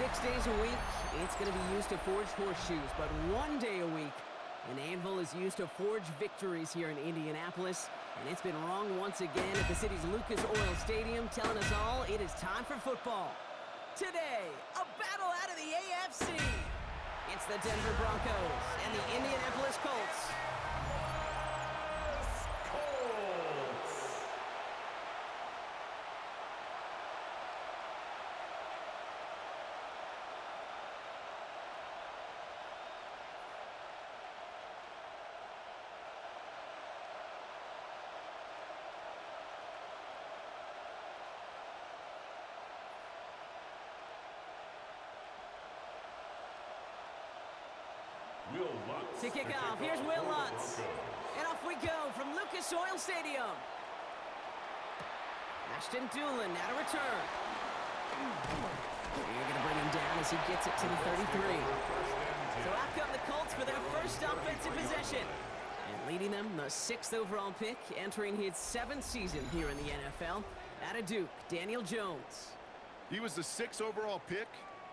6 days a week, it's going to be used to forge horseshoes, but 1 day a week, an anvil is used to forge victories here in Indianapolis, and it's been wrong once again at the city's Lucas Oil Stadium, telling us all it is time for football. Today, a battle out of the AFC. It's the Denver Broncos and the Indianapolis Colts. To kick off, here's Will Lutz. And off we go from Lucas Oil Stadium. Ashton Doolin now to return. You're going to bring him down as he gets it to the 33. So out come the Colts for their first offensive possession. And leading them, the 6th overall pick, entering his 7th season here in the NFL. Out of Duke, Daniel Jones. He was the 6th overall pick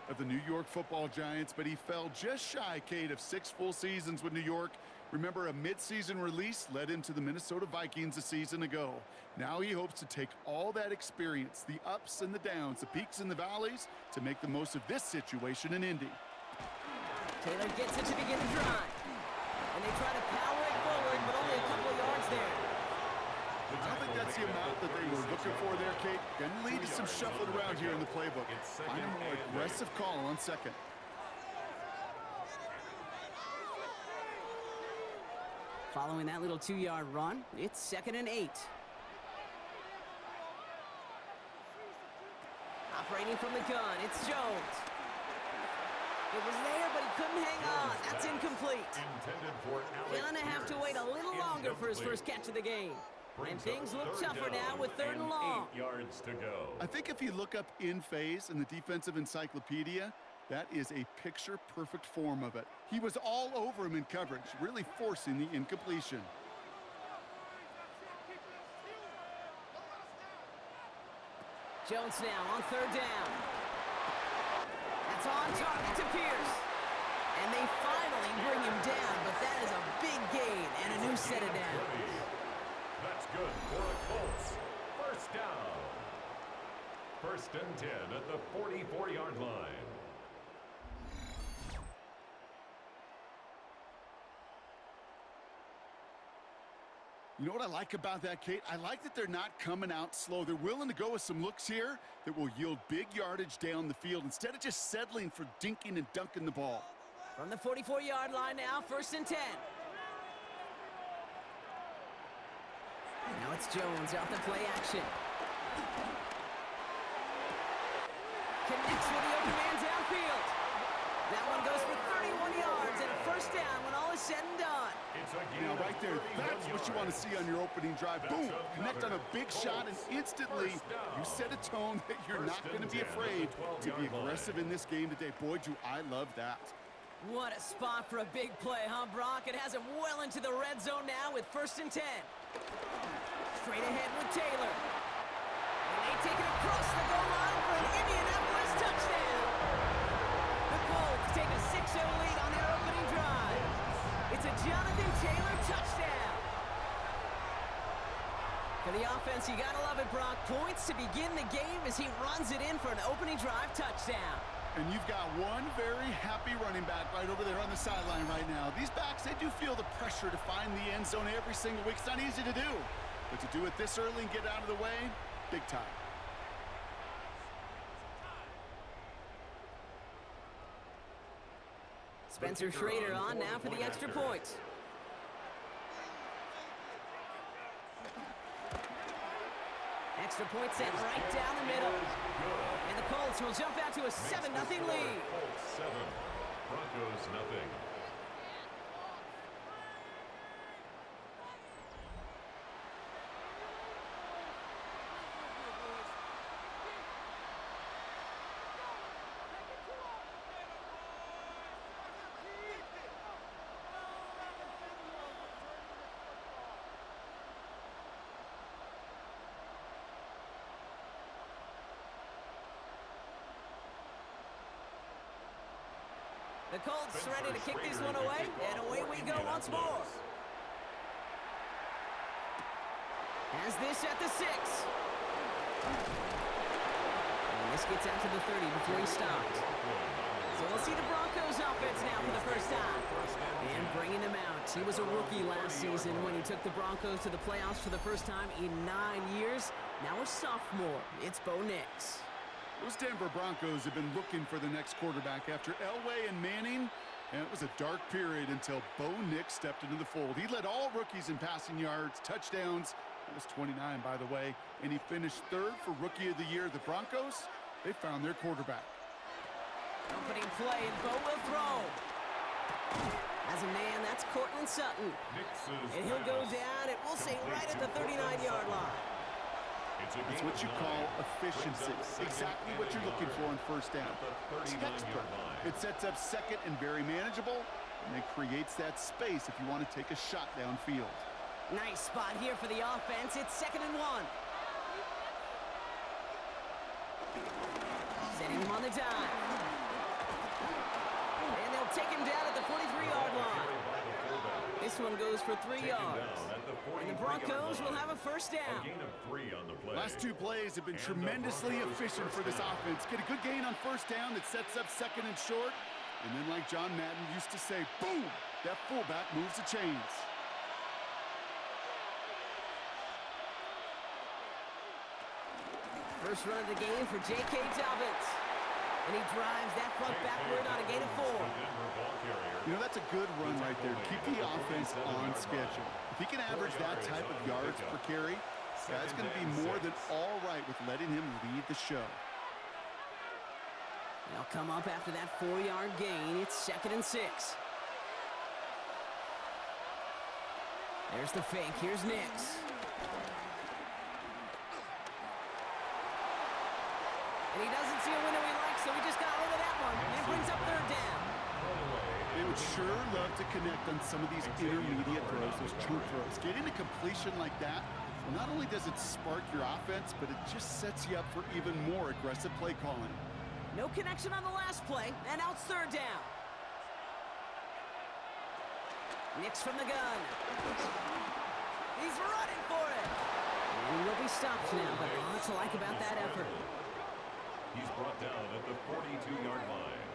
of the New York Football Giants, but he fell just shy, Kate, of 6 full seasons with New York. Remember, a midseason release led him to the Minnesota Vikings a season ago. Now he hopes to take all that experience, the ups and the downs, the peaks and the valleys, to make the most of this situation in Indy. Taylor gets it to begin the drive. And they try to power it forward, but only a couple of yards there. I don't think that's the amount that they were looking for there, Kate. Going to lead to some shuffling around here in the playbook. Find a more aggressive call on second. Following that little 2-yard run, it's 2nd and 8. Operating from the gun, it's Jones. It was there, but he couldn't hang on. That's incomplete. Going to have to wait a little longer for his first catch of the game. And things look tougher now with 3rd and long. 8 yards to go. I think if you look up in phase in the defensive encyclopedia, that is a picture-perfect form of it. He was all over him in coverage, really forcing the incompletion. Jones now on 3rd down. That's on target to Pierce. And they finally bring him down, but that is a big gain and a new set of downs. That's good for the Colts. First down. 1st and 10 at the 44-yard line. You know what I like about that, Kate? I like that they're not coming out slow. They're willing to go with some looks here that will yield big yardage down the field instead of just settling for dinking and dunking the ball. From the 44-yard line now, 1st and 10. Now it's Jones off the play action. Connects with the open man downfield. That one goes for 31 yards and a 1st down when all is said and done. Now right there, that's what you want to see on your opening drive. Boom! Connect on a big shot and instantly you set a tone that you're not going to be afraid to be aggressive in this game today. Boy, do I love that. What a spot for a big play, huh, Brock? It has him well into the red zone now with 1st and 10. Straight ahead with Taylor. And they take it across the goal line for an Indianapolis touchdown. The Colts take a 6-0 lead on their opening drive. It's a Jonathan Taylor touchdown. For the offense, you gotta love it, Brock. Points to begin the game as he runs it in for an opening drive touchdown. And you've got one very happy running back right over there on the sideline right now. These backs, they do feel the pressure to find the end zone every single week. It's not easy to do. But to do it this early and get out of the way, big time. Spencer Schrader on now for the extra point. Extra point set right down the middle. And the Colts will jump out to a 7-0 lead. Colts 7, Broncos nothing. The Colts ready to kick this one away, and away we go once more. Has this at the 6. And this gets out to the 30 before he stopped. So we'll see the Broncos offense now for the first time. And bringing him out. He was a rookie last season when he took the Broncos to the playoffs for the first time in 9 years. Now a sophomore. It's Bo Nix. Those Denver Broncos have been looking for the next quarterback after Elway and Manning. And it was a dark period until Bo Nix stepped into the fold. He led all rookies in passing yards, touchdowns. It was 29, by the way. And he finished 3rd for Rookie of the Year. The Broncos, they found their quarterback. Opening play, and Bo will throw. As a man, that's Cortland Sutton. And he'll go down, and we'll say right at the 39-yard line. That's what you call efficiency. Exactly what you're looking for on first down. Textbook. It sets up second and very manageable, and it creates that space if you want to take a shot downfield. Nice spot here for the offense. It's 2nd and 1. Setting him on the dive. And they'll take him down at the 43-yard line. This one goes for 3 yards. And the Broncos will have a first down. Last 2 plays have been tremendously efficient for this offense. Get a good gain on first down that sets up 2nd and short. And then like John Madden used to say, boom, that fullback moves the chains. First run of the game for J.K. Dobbins. And he drives that front backward on a gain of 4. You know, that's a good run right there to keep the offense on schedule. If he can average that type of yards per carry, that's going to be more than all right with letting him lead the show. They'll come up after that 4-yard gain. It's 2nd and 6. There's the fake. Here's Nix. And he doesn't see a window he likes, so he just got rid of that one. And it brings up 3rd down. They would sure love to connect on some of these intermediate throws, those chunk throws. Getting a completion like that, well, not only does it spark your offense, but it just sets you up for even more aggressive play calling. No connection on the last play, and now it's 3rd down. Nix from the gun. He's running for it. And he will be stopped now, but lots to like about that effort. He's brought down at the 42-yard line.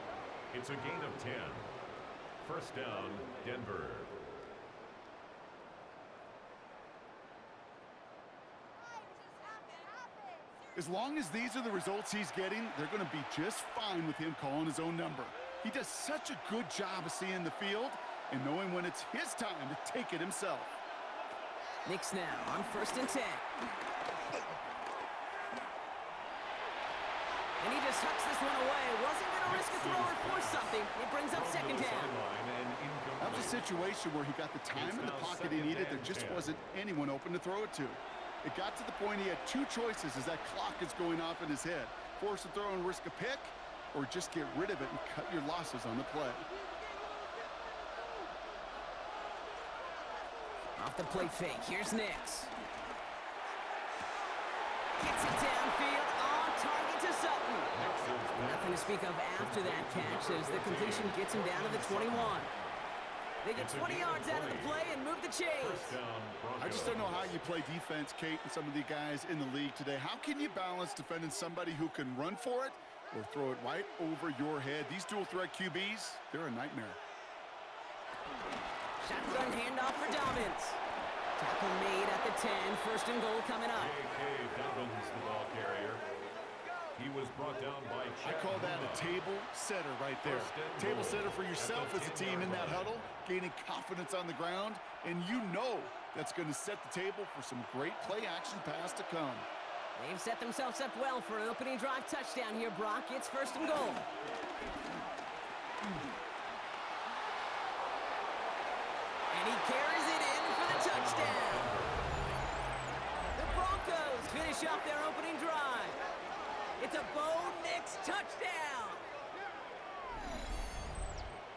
It's a gain of 10. First down, Denver. As long as these are the results he's getting, they're going to be just fine with him calling his own number. He does such a good job of seeing the field and knowing when it's his time to take it himself. Nix now on 1st and 10. And he just tucks this one away. Wasn't going to risk a throw or force something. It brings up 2nd down. That was a situation where he got the time in the pocket he needed. There just wasn't anyone open to throw it to. It got to the point he had 2 choices as that clock is going off in his head. Force a throw and risk a pick, or just get rid of it and cut your losses on the play. Off the play fake. Here's Nix. Gets it downfield. On target to Sutton. Nothing to speak of after that catch as the completion gets him down to the 21. They get 20 yards out of the play and move the chains. I just don't know how you play defense, Kate, and some of the guys in the league today. How can you balance defending somebody who can run for it or throw it right over your head? These dual threat QBs, they're a nightmare. Shotgun handoff for Dobbins. Tackle made at the 10. 1st and goal coming up. J.K. Dobbins, the ball carrier. He was brought down by I call that a table setter right there. Table setter for yourself as a team in that huddle, gaining confidence on the ground, and you know that's going to set the table for some great play action pass to come. They've set themselves up well for an opening drive touchdown here, Brock. It's 1st and goal. And he carries it in for the touchdown. The Broncos finish off their opening drive. It's a Bo Nix touchdown.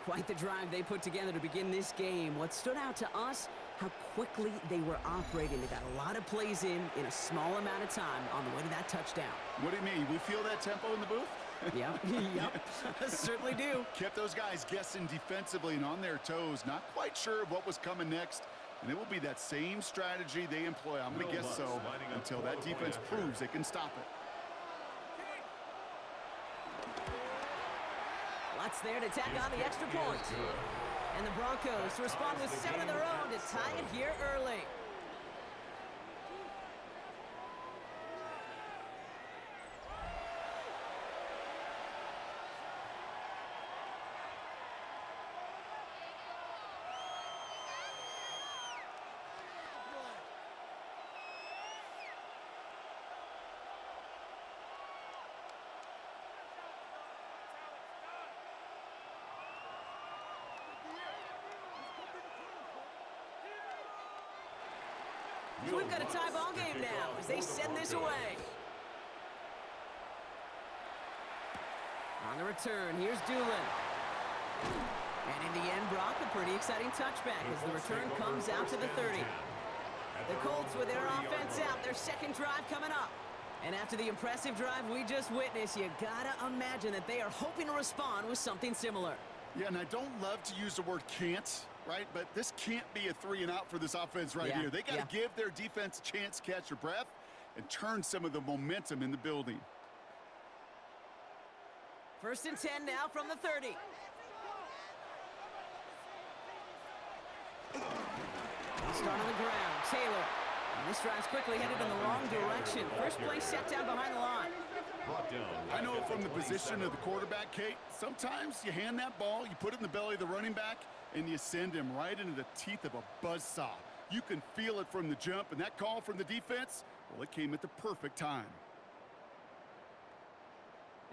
Quite the drive they put together to begin this game. What stood out to us, how quickly they were operating. They got a lot of plays in a small amount of time on the way to that touchdown. What do you mean? We feel that tempo in the booth? Yep, yep, certainly do. Kept those guys guessing defensively and on their toes, not quite sure of what was coming next. And it will be that same strategy they employ, I'm going to guess so, until that defense proves they can stop it. Lutz there to tack on the extra point. And the Broncos to respond with 7 of their own to tie it here early. So we've got a tie ball game now as they send this away. On the return, here's Doolin. And in the end, Brock, a pretty exciting touchback as the return comes out to the 30. The Colts with their offense out, their second drive coming up. And after the impressive drive we just witnessed, you gotta imagine that they are hoping to respond with something similar. Yeah, and I don't love to use the word can't, right? But this can't be a 3-and-out for this offense right here. They got to give their defense a chance to catch their breath and turn some of the momentum in the building. 1st and 10 now from the 30. Start on the ground, Taylor. And this drive's quickly headed in the wrong direction. First play set down behind the line. I know from the position of the quarterback, Kate, sometimes you hand that ball, you put it in the belly of the running back, and you send him right into the teeth of a buzzsaw. You can feel it from the jump, and that call from the defense, well, it came at the perfect time.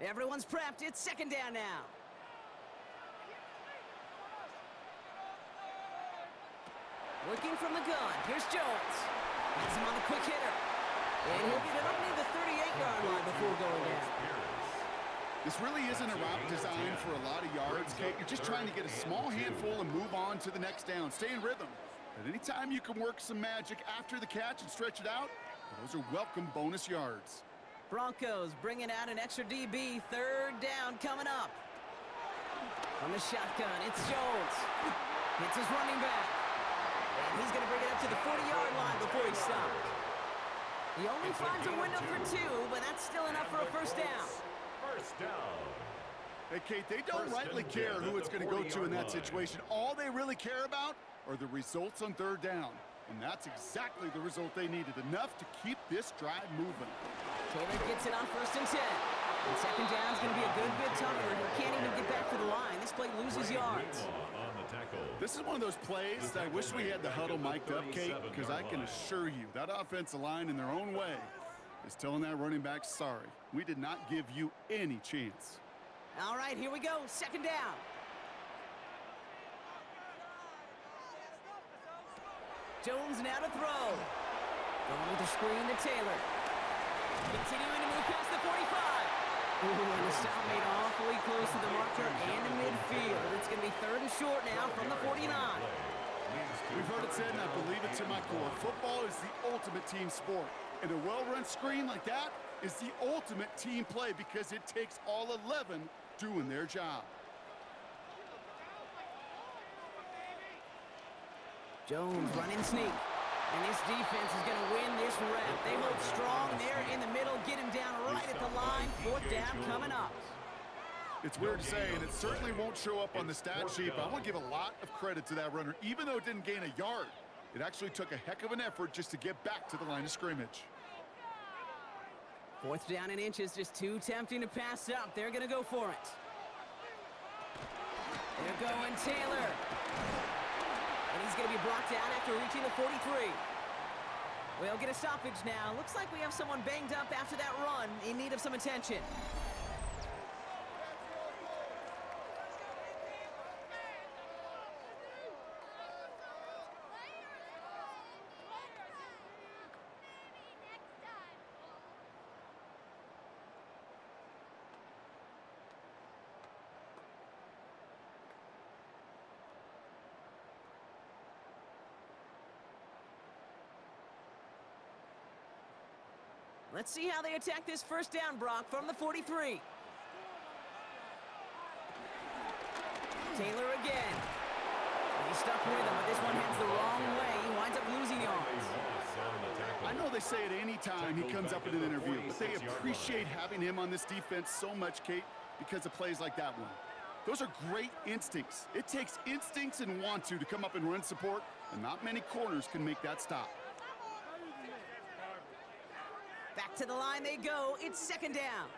Everyone's prepped. It's 2nd down now. Looking from the gun. Here's Jones. Has him on the quick hitter. And he'll get it up near the 38-yard line before going down. This really isn't a route designed for a lot of yards, Kate. You're just trying to get a small handful and move on to the next down. Stay in rhythm. But anytime you can work some magic after the catch and stretch it out, those are welcome bonus yards. Broncos bringing out an extra DB. 3rd down coming up. From the shotgun, it's Jones. Hits his running back. And he's going to bring it up to the 40-yard line before he stops. He only finds a window for 2, but that's still enough for a 1st down. 1st down. Hey, Kate, they don't rightly care who it's going to go to in that situation. All they really care about are the results on 3rd down. And that's exactly the result they needed, enough to keep this drive moving. Taylor gets it on 1st and 10. And 2nd down is going to be a good bit tougher. He can't even get back to the line. This play loses yards. This is one of those plays that I wish we had the huddle mic'd up, Kate, because I can assure you that offensive line in their own way is telling that running back, sorry, we did not give you any chance. All right, here we go. 2nd down. Jones now to throw. Going with the screen to Taylor. Continuing to move past the 45. Ooh, and the stop made awfully close to the marker and in midfield. It's going to be 3rd and short now from the 49. We've heard it said, and I believe it to my core, football is the ultimate team sport. And a well-run screen like that is the ultimate team play because it takes all 11 doing their job. Jones running sneak. And this defense is going to win this rep. They hold strong there in the middle, get him down right at the line. 4th down coming up. It's weird to say, and it certainly won't show up on the stat sheet, but I want to give a lot of credit to that runner. Even though it didn't gain a yard, it actually took a heck of an effort just to get back to the line of scrimmage. 4th down and inches, just too tempting to pass up. They're going to go for it. They're going Taylor. And he's going to be brought down after reaching the 43. We'll get a stoppage now. Looks like we have someone banged up after that run in need of some attention. Let's see how they attack this first down, Brock, from the 43. Taylor again. He's stuck with him, but this one heads the wrong way. He winds up losing yards. I know they say it any time he comes up in an interview, but they appreciate having him on this defense so much, Kate, because of plays like that one. Those are great instincts. It takes instincts and want to come up and run support, and not many corners can make that stop. Back to the line they go. It's second down.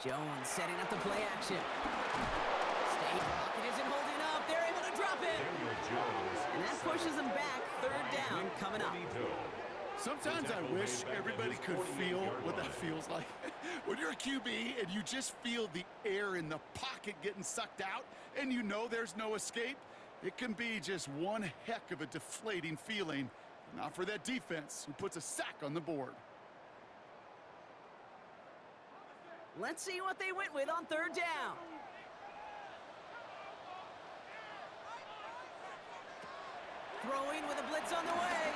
Jones setting up the play action. State pocket isn't holding up. They're able to drop it. And that pushes them back. Third down coming up. Sometimes I wish everybody could feel what that feels like. When you're a QB and you just feel the air in the pocket getting sucked out and you know there's no escape, it can be just one heck of a deflating feeling. Not for that defense who puts a sack on the board. Let's see what they went with on third down. Throwing with a blitz on the way.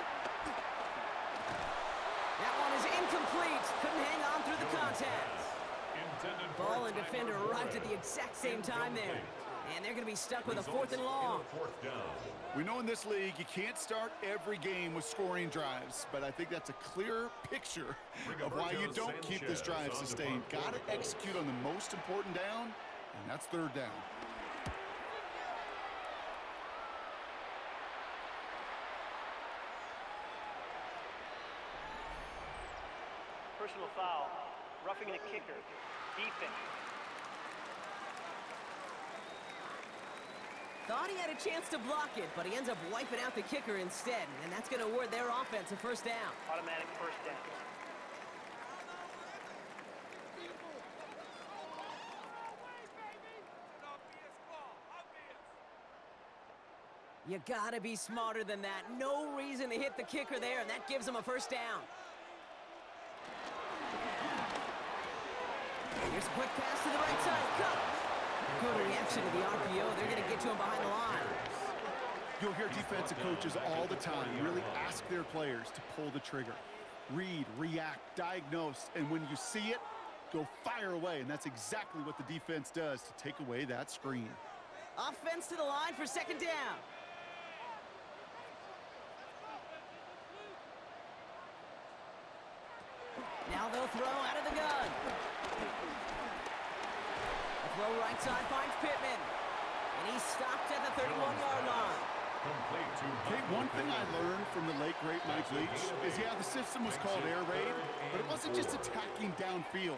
That one is incomplete. Couldn't hang on through the contact. Ball and defender arrived at the exact same time there. And they're going to be stuck with a fourth and long. We know in this league you can't start every game with scoring drives, but I think that's a clear picture of why you don't keep this drive sustained. Got to execute on the most important down, and that's third down. Personal foul, roughing the kicker, defense. Thought he had a chance to block it, but he ends up wiping out the kicker instead, and that's going to award their offense a first down. Automatic first down. You gotta be smarter than that. No reason to hit the kicker there, and that gives them a first down. Here's a quick pass to the right side. Cut. Good reaction to the RPO. They're going to get to him behind the line. You'll hear defensive coaches all the time really ask their players to pull the trigger. Read, react, diagnose, and when you see it, go fire away. And that's exactly what the defense does to take away that screen. Offense to the line for second down. Now they'll throw out of the gun. The throw right side finds Pittman. And he's stopped at the 31-yard line. Hey, one thing I learned from the late, great Mike Leach is, yeah, the system was called air raid, but it wasn't just attacking downfield.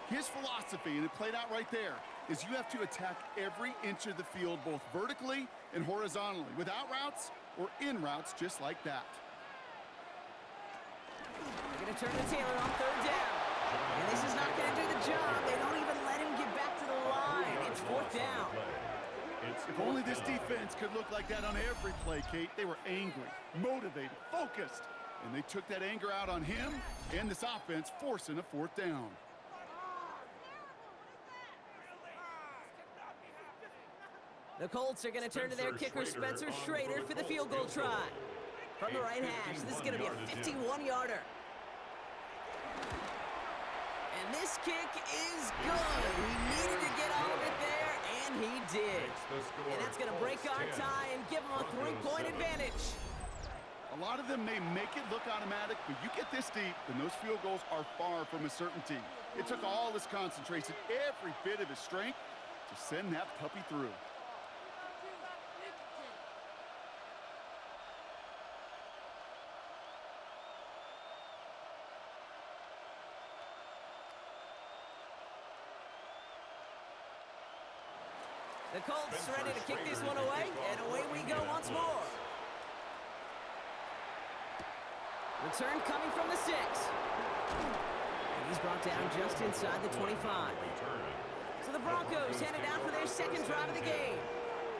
His philosophy, and it played out right there, is you have to attack every inch of the field, both vertically and horizontally, without routes or in routes just like that. They're going to turn to Taylor on third down. And this is not going to do the job. They don't even let him get back to the line. It's fourth down. If only this defense could look like that on every play, Kate. They were angry, motivated, focused, and they took that anger out on him and this offense, forcing a fourth down. The Colts are going to turn to their kicker, Spencer Schrader, for the field goal try. From the right hash, this is going to be a 51-yarder. And this kick is good. He needed to get all of it there, and he did. And that's going to break our tie and give him a three-point advantage. A lot of them may make it look automatic, but you get this deep, and those field goals are far from a certainty. It took all his concentration, every bit of his strength, to send that puppy through. The Colts ready to kick this one away, and away we go once more. Return coming from the 6. And he's brought down just inside the 25. So the Broncos headed out for their second drive of the game.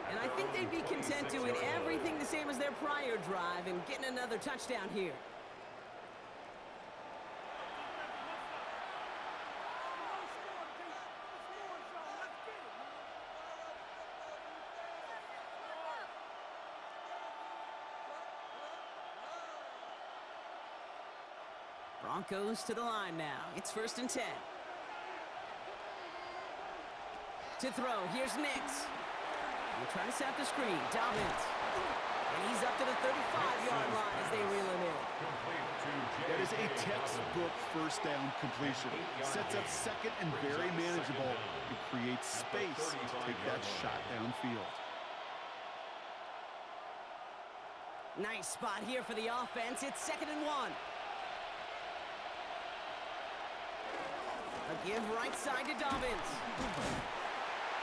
And I think they'd be content doing everything the same as their prior drive and getting another touchdown here. Broncos to the line now. It's 1st and 10. To throw, here's Nix. They're trying to set up the screen. Dobbins. And he's up to the 35-yard line as they reel him in. That is a textbook first down completion. Sets up second and very manageable and creates space to take that shot downfield. Nice spot here for the offense. It's 2nd and 1. A give right side to Dobbins.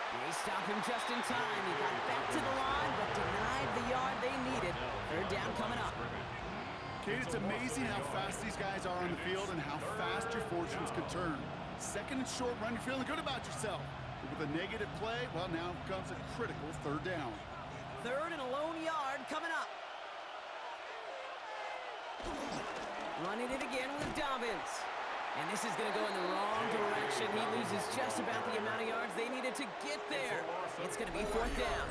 They stop him just in time. He got back to the line, but denied the yard they needed. 3rd down coming up. Kate, it's amazing how fast these guys are on the field and how fast your fortunes can turn. 2nd and short run, you're feeling good about yourself. But with a negative play, well, now comes a critical 3rd down. 3rd and a lone yard coming up. Running it again with Dobbins. And this is going to go in the wrong direction. He loses just about the amount of yards they needed to get there. It's going to be 4th down.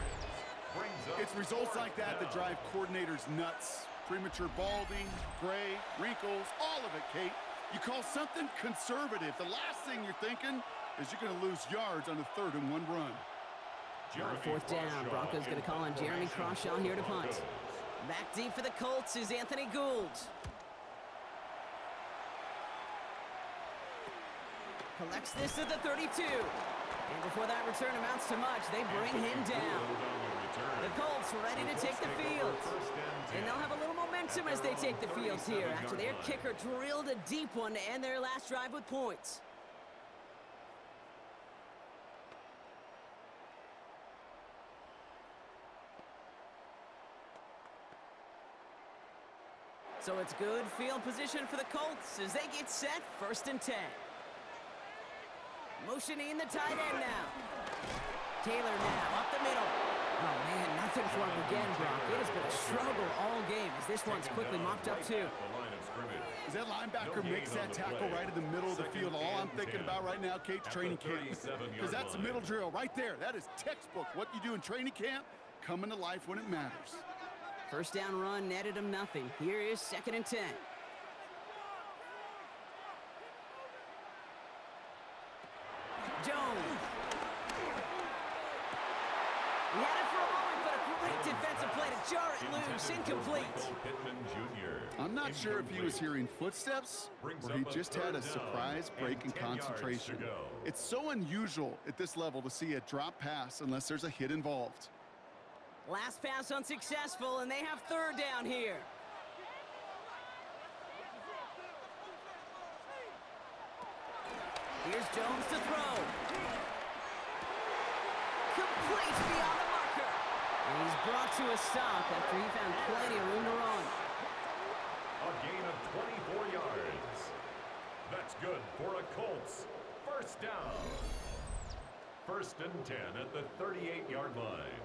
It's results like that that drive coordinators nuts. Premature balding, gray, wrinkles, all of it, Kate. You call something conservative. The last thing you're thinking is you're going to lose yards on a 3rd and 1 run. On 4th down, Broncos going to call on Jeremy Crawshaw here to punt. Back deep for the Colts is Anthony Gould. Collects this at the 32. And before that return amounts to much, they bring him down. The Colts ready to take the field. And they'll have a little momentum as they take the field here after their kicker drilled a deep one to end their last drive with points. So it's good field position for the Colts as they get set, 1st and 10. Motioning the tight end now. Taylor now, up the middle. Oh, man, nothing for him again, Brock. It has been a struggle all game as this one's quickly mopped up, too. As that linebacker makes that tackle right in the middle of the field, all I'm thinking about right now, Kate, training camp. Because that's the middle drill right there. That is textbook. What you do in training camp, coming to life when it matters. 1st down run netted him nothing. Here is 2nd and 10. Jones. He had it for a moment, but a great defensive play to jar it loose. Incomplete. I'm not sure if he was hearing footsteps or he just had a surprise break in concentration. It's so unusual at this level to see a drop pass unless there's a hit involved. Last pass unsuccessful, and they have 3rd down here. Here's Jones to throw. Complete beyond the marker. And he's brought to a stop after he found plenty of room to run. A gain of 24 yards. That's good for a Colts 1st down. 1st and 10 at the 38-yard line.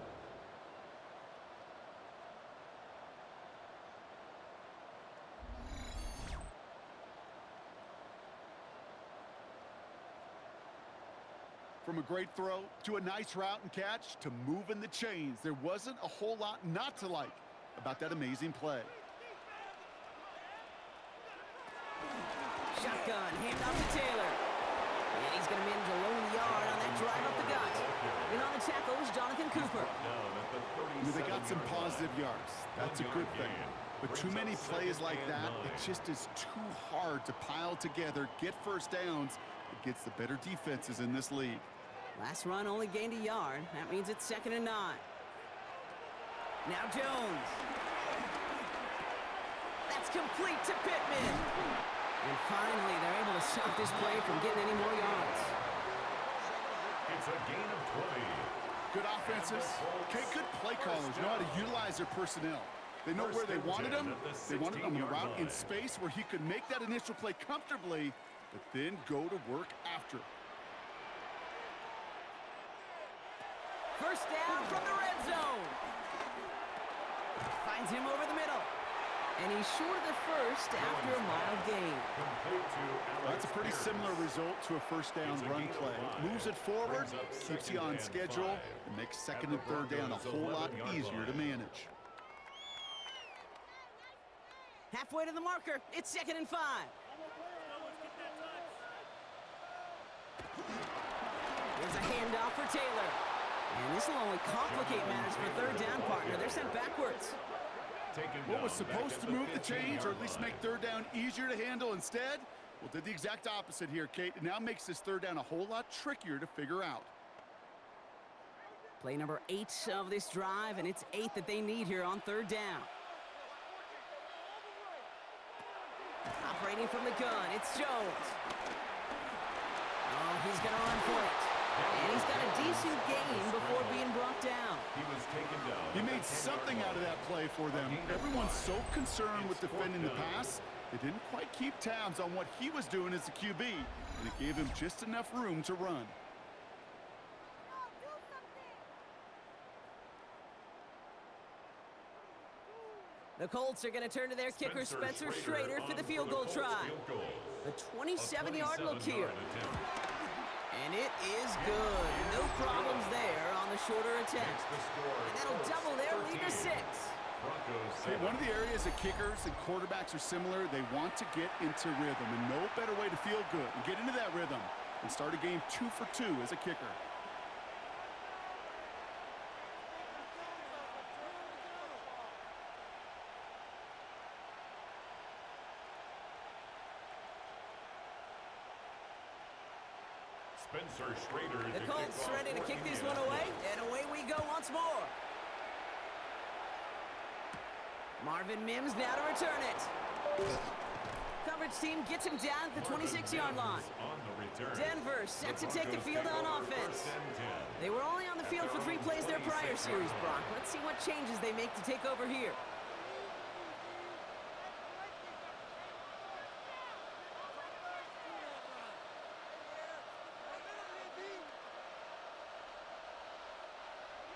From a great throw to a nice route and catch to moving the chains, there wasn't a whole lot not to like about that amazing play. Shotgun, hand off to Taylor. And he's going to manage a lone yard on that drive up the gut. And on the tackle is Jonathan Cooper. They got some positive yards. That's a good thing. But too many plays like that, it just is too hard to pile together, get 1st downs against the better defenses in this league. Last run only gained a yard. That means it's 2nd and 9. Now Jones. That's complete to Pittman. And finally, they're able to stop this play from getting any more yards. It's a gain of 20. Good offenses. Okay, good play callers know how to utilize their personnel. They know where they wanted him. They wanted him around in space where he could make that initial play comfortably, but then go to work after. 1st down from the red zone. Finds him over the middle. And he's short of the 1st after a mild gain. That's a pretty similar result to a 1st down run play. Moves it forward, keeps you on schedule, and makes 2nd and 3rd down a whole lot easier to manage. Halfway to the marker, it's 2nd and 5. There's a handoff for Taylor. And this will only complicate matters for third down, partner. They're sent backwards. What was supposed to move the chains, or at least make third down easier to handle instead? Well, did the exact opposite here, Kate. It now makes this third down a whole lot trickier to figure out. Play number 8 of this drive, and it's 8 that they need here on third down. Operating from the gun, it's Jones. Oh, he's going to run for it. And he's got a decent gain before being brought down. He was taken down. He made something out of that play for them. Everyone's so concerned with defending the pass, they didn't quite keep tabs on what he was doing as a QB, and it gave him just enough room to run. The Colts are going to turn to their kicker, Spencer Schrader, for the field goal try. The 27-yard look here. And it is good. No problems there on the shorter attempt. And that'll double their lead to 6. Okay, one of the areas that kickers and quarterbacks are similar, they want to get into rhythm. And no better way to feel good and get into that rhythm and start a game 2 for 2 as a kicker. Spencer Schrader. The Colts ready to kick this one away, and away we go once more. Marvin Mims now to return it. Coverage team gets him down at the 26-yard line. Denver set to take the field on offense. They were only on the field for 3 plays their prior series, Brock. Let's see what changes they make to take over here.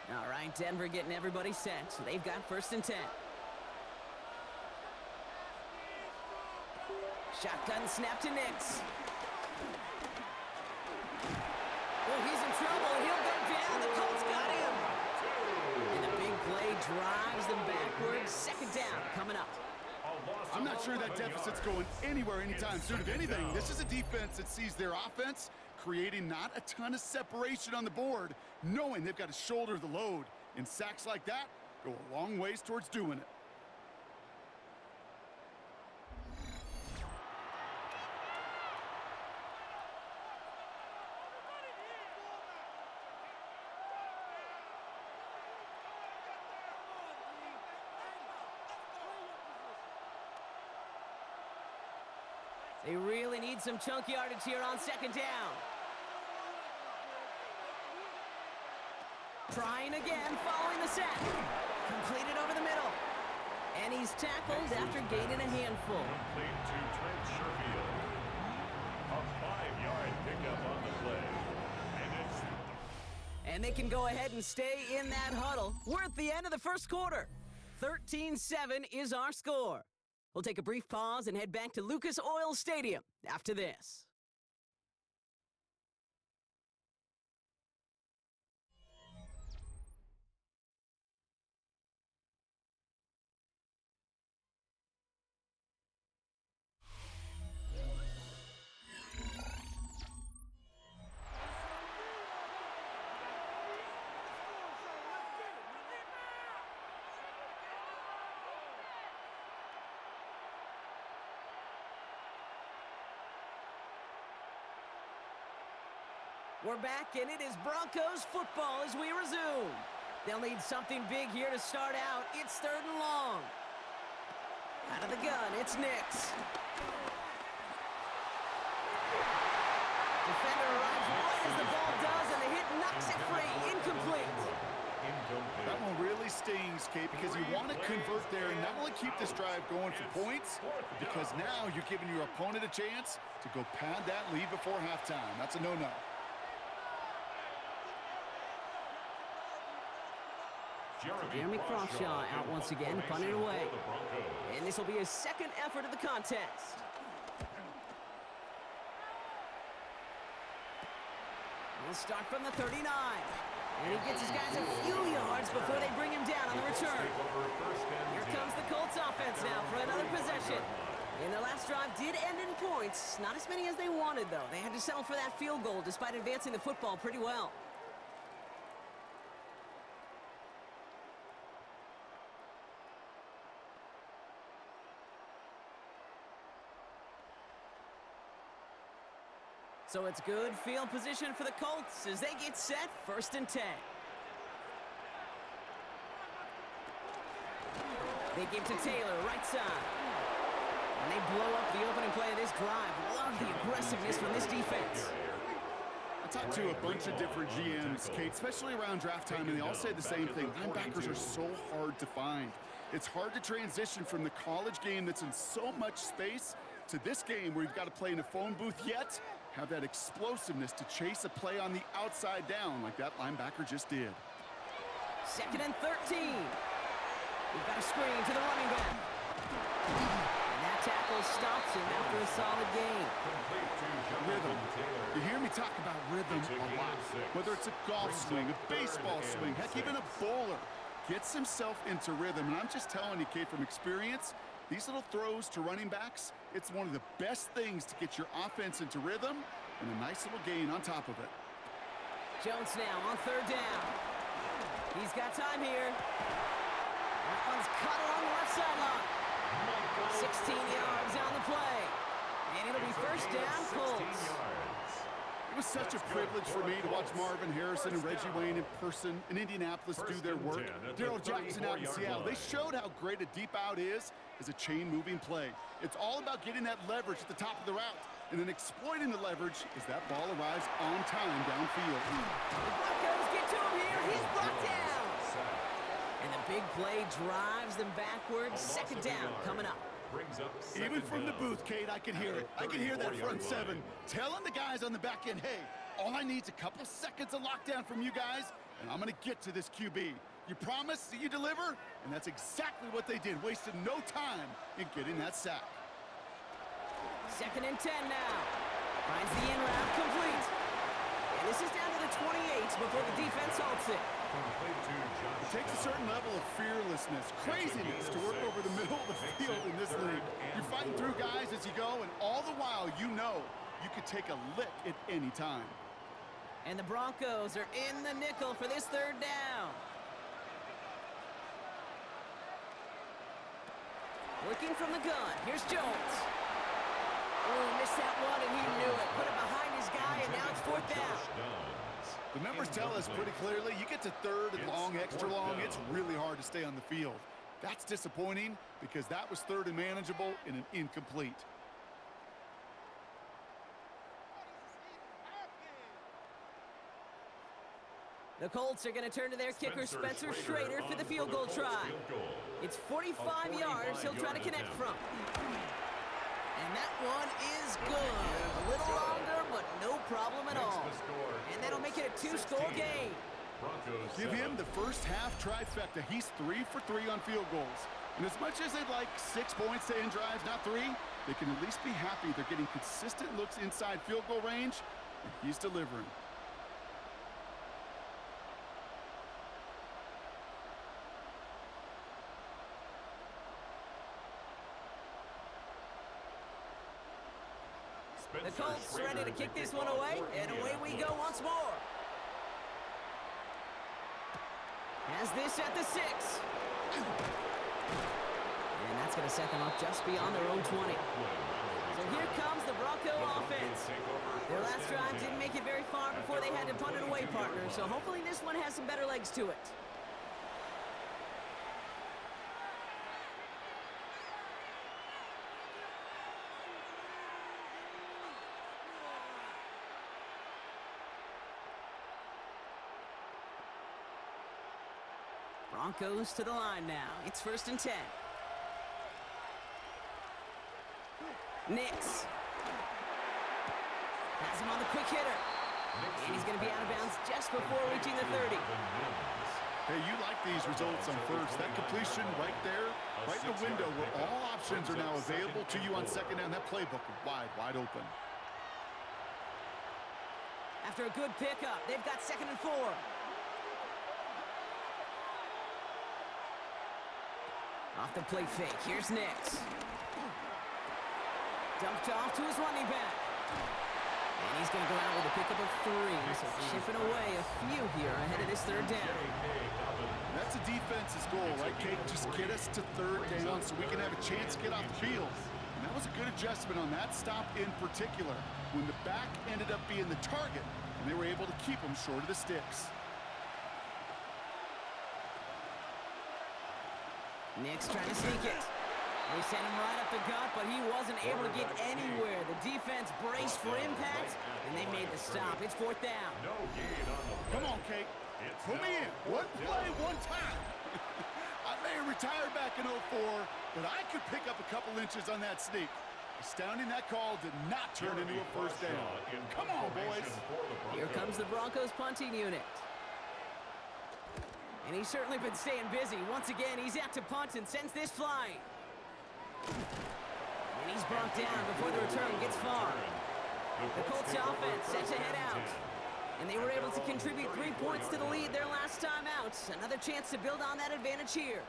All right, Denver getting everybody set. So they've got 1st and 10. Shotgun snap to Nix. Oh, he's in trouble. He'll go down. The Colts got him. And a big play drives them backwards. 2nd down coming up. I'm not sure that deficit's going anywhere anytime soon. If anything, this is a defense that sees their offense creating not a ton of separation on the board, knowing they've got to shoulder the load. And sacks like that go a long ways towards doing it. They really need some chunk yardage here on 2nd down. Trying again, following the sack. Completed over the middle. And he's tackled after gaining a handful. Complete to Trent Sherfield. A 5-yard pickup on the play. And they can go ahead and stay in that huddle. We're at the end of the 1st quarter. 13-7 is our score. We'll take a brief pause and head back to Lucas Oil Stadium after this. We're back, and it is Broncos football as we resume. They'll need something big here to start out. It's 3rd and long. Out of the gun, it's Nix. Defender arrives right as the ball does, and the hit knocks it free. Incomplete. That one really stings, Kate, because you want to convert there and not only keep this drive going for points, because now you're giving your opponent a chance to go pad that lead before halftime. That's a no-no. Jeremy Crawshaw out once again, punting away. And this will be his 2nd effort of the contest. We'll start from the 39. And he gets his guys a few yards before they bring him down on the return. Here comes the Colts offense now for another possession. And their last drive did end in points. Not as many as they wanted, though. They had to settle for that field goal despite advancing the football pretty well. So it's good field position for the Colts as they get set, 1st and 10. They give to Taylor, right side. And they blow up the opening play of this drive. Love the aggressiveness from this defense. I talked to a bunch of different GMs, Kate, especially around draft time, and they all say the same thing. Linebackers are so hard to find. It's hard to transition from the college game that's in so much space to this game where you've got to play in a phone booth, yet have that explosiveness to chase a play on the outside down like that linebacker just did. 2nd and 13. We've got a screen to the running back. And that tackle stops him after a solid gain. Rhythm. You hear me talk about rhythm a lot. Whether it's a golf swing, a baseball swing, heck, even a bowler gets himself into rhythm. And I'm just telling you, Kate, from experience, these little throws to running backs, it's one of the best things to get your offense into rhythm and a nice little gain on top of it. Jones now on 3rd down. He's got time here. That one's cut along the left sideline. 16 yards on the play. And it'll be 1st down, Colts. It was such a privilege for me to watch Marvin Harrison and Reggie Wayne in person in Indianapolis do their work. Daryl Jackson out in Seattle. They showed how great a deep out is as a chain-moving play. It's all about getting that leverage at the top of the route and then exploiting the leverage as that ball arrives on time downfield. The Broncos get to him here. He's brought down. And the big play drives them backwards. 2nd down coming up. Even from the booth, Kate, I could hear it. I could hear that front 7 telling the guys on the back end, hey, all I need is a couple seconds of lockdown from you guys, and I'm going to get to this QB. You promise that you deliver? And that's exactly what they did, wasted no time in getting that sack. 2nd and 10 now. Finds the in route complete. And this is down to the 28 before the defense halts it. It takes a certain level of fearlessness, craziness to work over the middle of the field in this league. You're fighting through guys as you go, and all the while you know you could take a lick at any time. And the Broncos are in the nickel for this 3rd down. Working from the gun. Here's Jones. Oh, missed that one, and he knew it. Put it behind his guy, and now it's 4th down. The numbers tell us pretty clearly, you get to 3rd and long, extra long, it's really hard to stay on the field. That's disappointing because that was 3rd and manageable in an incomplete. The Colts are going to turn to their kicker, Spencer Schrader, for the field goal try. It's 45 yards he'll try to connect from. And that one is good. A little longer, but no problem at all. And that'll make it a 2-score game. Give him the first half trifecta. He's 3 for 3 on field goals. And as much as they'd like 6 points to end drives, not 3, they can at least be happy they're getting consistent looks inside field goal range, and he's delivering. The Colts ready to kick this one away, and away we go once more. Has this at the 6. And that's going to set them up just beyond their own 20. So here comes the Bronco offense. Their last drive didn't make it very far before they had to punt it away, partner. So hopefully this one has some better legs to it. Broncos to the line now. It's 1st and 10. Nix. Has him on the quick hitter. And he's going to be out of bounds just before reaching the 30. Hey, you like these results on first. That completion right there, right in the window where all options are now available to you on 2nd down. That playbook wide open. After a good pickup, they've got 2nd and 4. Off the play fake, here's Nix. Dumped off to his running back. And he's going to go out with a pickup of 3. So chipping away a few here ahead of this third down. That's a defense's goal, right, Kate? Just get us to third down so we can have a chance to get off the field. And that was a good adjustment on that stop in particular, when the back ended up being the target, and they were able to keep him short of the sticks. Nick's trying to sneak it. They sent him right up the gut, but he wasn't able to get anywhere. The defense braced for impact, and they made the stop. It's 4th down. Come on, Kate. Put me in. One play, one time. I may have retired back in 04, but I could pick up a couple inches on that sneak. Astounding that call did not turn into a first down. Come on, boys. Here comes the Broncos punting unit. And he's certainly been staying busy. Once again, he's out to punt and sends this flying. And he's brought down before the return gets far. The Colts offense set to head out. And they were able to contribute 3 points to the lead their last time out. Another chance to build on that advantage here.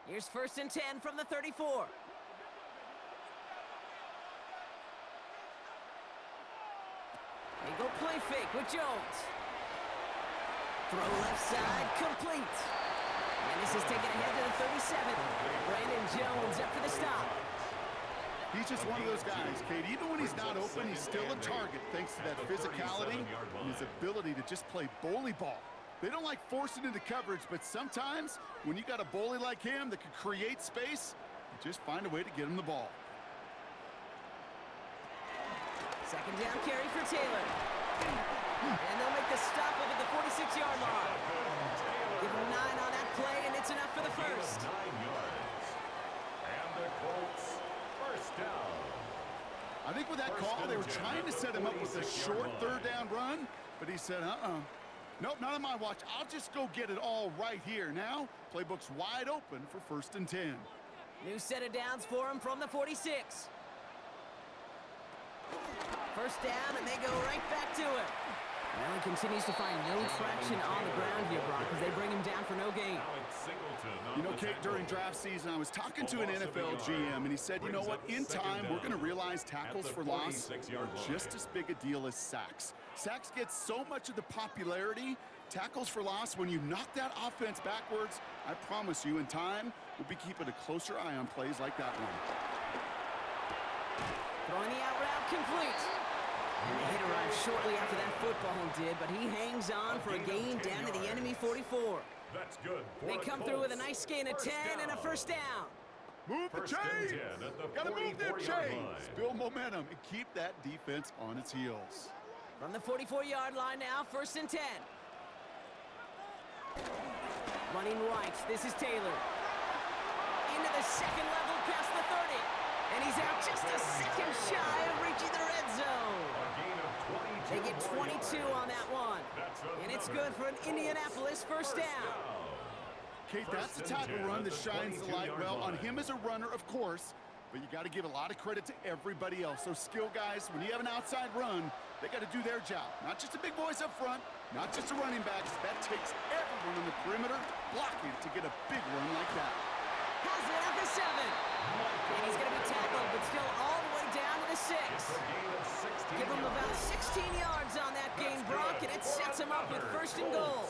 Here's 1st and 10 from the 34. They go play fake with Jones. Throw left side, complete. And this is taken ahead to the 37. Brandon Jones up for the stop. He's just one of those guys, Kate. Even when he's not open, he's still a target thanks to that physicality and his ability to just play bully ball. They don't like forcing into coverage, but sometimes when you got a bully like him that can create space, you just find a way to get him the ball. 2nd down carry for Taylor. And they'll make the stop up at the 46-yard line. Give him 9 on that play, and it's enough for the first. 9 yards. And the Colts, first down. I think with that call, they were trying to set him up with a short third down run, but he said, nope, not on my watch. I'll just go get it all right here. Now, playbook's wide open for 1st and 10. New set of downs for him from the 46. First down, and they go right back to it. Well, he continues to find no traction on the ground here, Brock, as they bring him down for no gain. You know, Kate, during draft season, I was talking to an NFL GM, and he said, you know what, in time, we're going to realize tackles for loss are just as big a deal as sacks. Sacks get so much of the popularity. Tackles for loss, when you knock that offense backwards, I promise you, in time, we'll be keeping a closer eye on plays like that one. Throwing the out route complete. And the hit arrived shortly after that football did, but he hangs on for a gain down to the enemy 44. That's good. They come through with a nice gain of 10 and a first down. Move the chains! Gotta move them chains! Build momentum and keep that defense on its heels. From the 44-yard line now, 1st and 10. Running right, this is Taylor. Into the second level past the 30. And he's out just a second shy of reaching the red zone. They get 22 on that one. And it's good for an Indianapolis first down. Kate, that's the type of run that shines the light well on him as a runner, of course, but you got to give a lot of credit to everybody else. Those skill guys, when you have an outside run, they got to do their job. Not just the big boys up front, not just the running backs. That takes everyone on the perimeter blocking to get a big run like that. Has it at the 7. And he's going to be tackled, but still all the way down to the 6. Give him about 16 yards on that gain, Brock, and it sets him up with 1st and goal.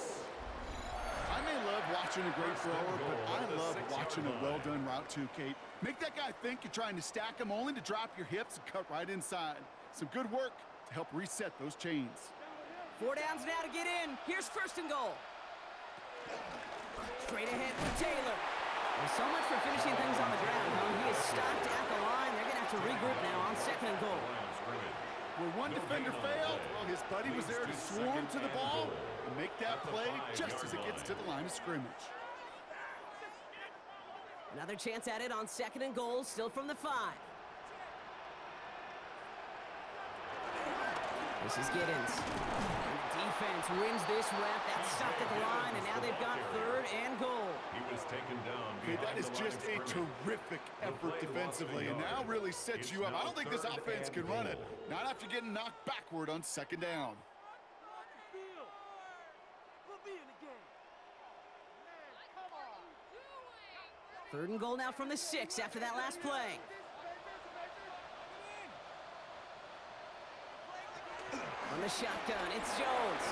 I may love watching a great thrower, but I love watching a well-done route too, Kate. Make that guy think you're trying to stack him only to drop your hips and cut right inside. Some good work to help reset those chains. 4 downs now to get in. Here's 1st and goal. Straight ahead with Taylor. There's so much for finishing things on the ground. He is stopped at the line. They're going to have to regroup now on 2nd and goal. Where one defender failed, well, his buddy was there to swarm to the ball and make that play just as it gets to the line of scrimmage. Another chance at it on 2nd and goal, still from the 5. This is Giddens. defense wins this rep. That's stopped at the line, and now they've got 3rd and goal. He was taken down. Okay, that is just a terrific effort defensively, and now really sets you up. I don't think this offense can run it. Not after getting knocked backward on 2nd down. 3rd and goal now from the 6 after that last play. On the shotgun, it's Jones.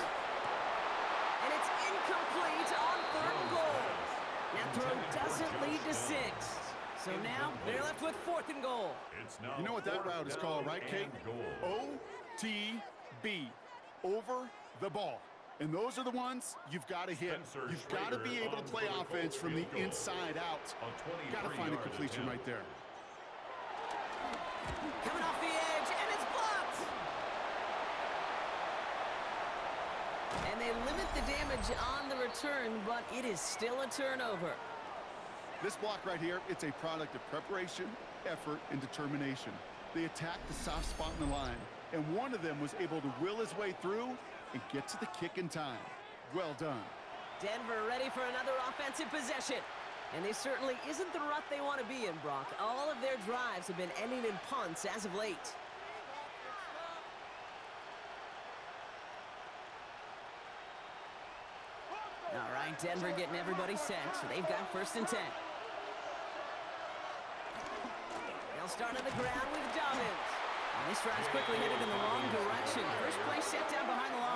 And it's incomplete on 3rd and goal. That throw doesn't lead to 6. So now they're left with 4th and goal. You know what that route is called, right, Kate? OTB, over the ball. And those are the ones you've got to hit. You've got to be able to play offense from the inside out. Got to find a completion right there. Coming off the edge, and it's blocked. And they limit the damage on the return, but it is still a turnover. This block right here, it's a product of preparation, effort, and determination. They attacked the soft spot in the line, and one of them was able to will his way through and get to the kick in time. Well done. Denver ready for another offensive possession. And this certainly isn't the rut they want to be in, Brock. All of their drives have been ending in punts as of late. All right, Denver getting everybody set, so they've got 1st and 10. They'll start on the ground with Dobbins. And this drive's quickly headed in the wrong direction. First play set down behind the line.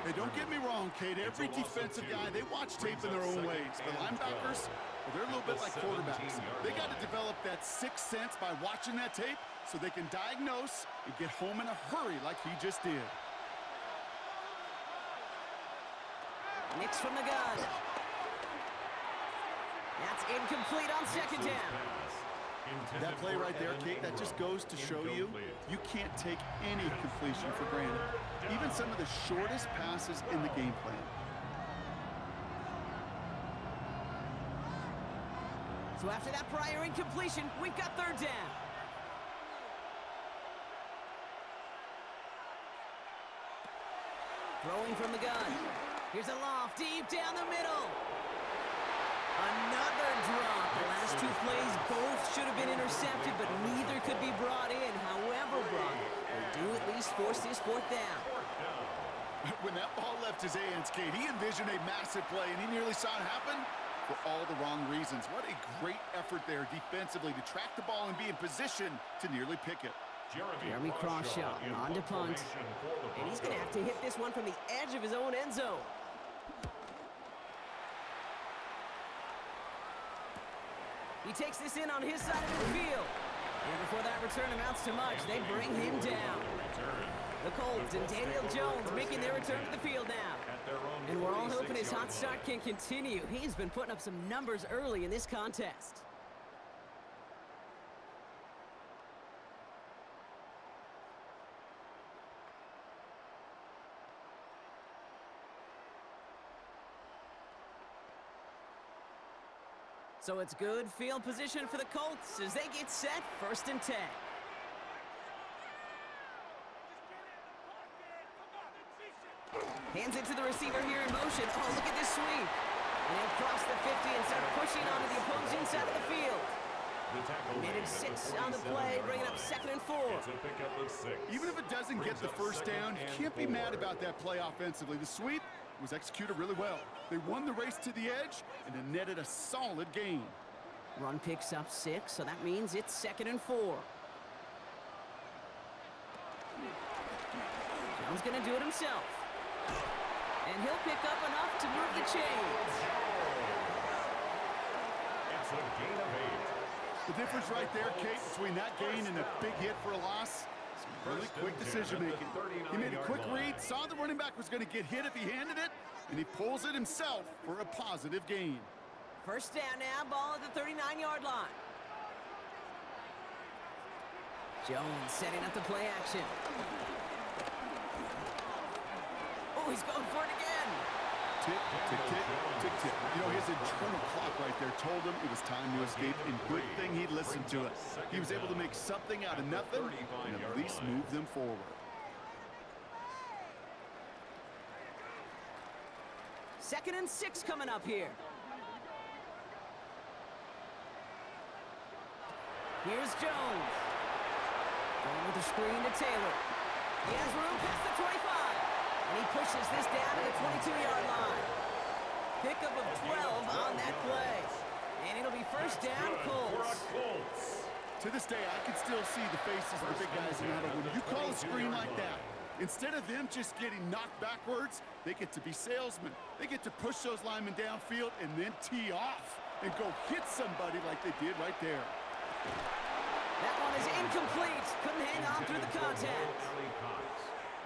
Hey, don't get me wrong, Kate. Every defensive guy, they watch tape in their own ways. The linebackers, well, they're a little bit like quarterbacks. They got to develop that sixth sense by watching that tape so they can diagnose and get home in a hurry like he just did. Mix from the gun. That's incomplete on 2nd down. That play right there, Kate, that just goes to show you can't take any completion for granted. Even some of the shortest passes in the game plan. So after that prior incompletion, we've got 3rd down. Throwing from the gun. Here's a loft deep down the middle. Another drop. The last 2 plays both should have been intercepted, but neither could be brought in. However, Brock, they do at least force this 4th down. When that ball left his hands, Kate, he envisioned a massive play, and he nearly saw it happen for all the wrong reasons. What a great effort there defensively to track the ball and be in position to nearly pick it. Jeremy Crawshaw on to punt. And he's going to have to hit this one from the edge of his own end zone. He takes this in on his side of the field. And before that return amounts to much, they bring him down. The Colts and Daniel Jones making their return to the field now. And we're all hoping his hot start can continue. He's been putting up some numbers early in this contest. So it's good field position for the Colts as they get set 1st and 10. Hands it to the receiver here in motion. Oh, look at this sweep. And they'll cross the 50 and start pushing onto the opposing side of the field. Managed 6 on the play, bringing up 2nd and 4. Even if it doesn't get the 1st down, you can't be mad about that play offensively. The sweep was executed really well. They won the race to the edge and then netted a solid gain. Run picks up 6, so that means it's 2nd and 4. Jones going to do it himself. And he'll pick up enough to move the chains. It's a gain of 8. The difference right there, Kate, between that gain and a big hit for a loss, really quick decision-making. He made a quick read, saw the running back was going to get hit if he handed it, and he pulls it himself for a positive gain. 1st down now, ball at the 39-yard line. Jones setting up the play action. Oh, he's going for it again. Tick, tick, tick, tick, tick. You know, his internal clock right there told him it was time to escape, and good thing he'd listened to it. He was able to make something out of nothing and at least move them forward. 2nd and 6 coming up here. Here's Jones. Going with the screen to Taylor. He has room past the 25. And he pushes this down to the 22-yard line. Pickup of 12 on that play. And it'll be first down, Colts. To this day, I can still see the faces of the big guys in that. When you call a screen like that, instead of them just getting knocked backwards, they get to be salesmen. They get to push those linemen downfield and then tee off and go hit somebody like they did right there. That one is incomplete. Couldn't hang on through the contact.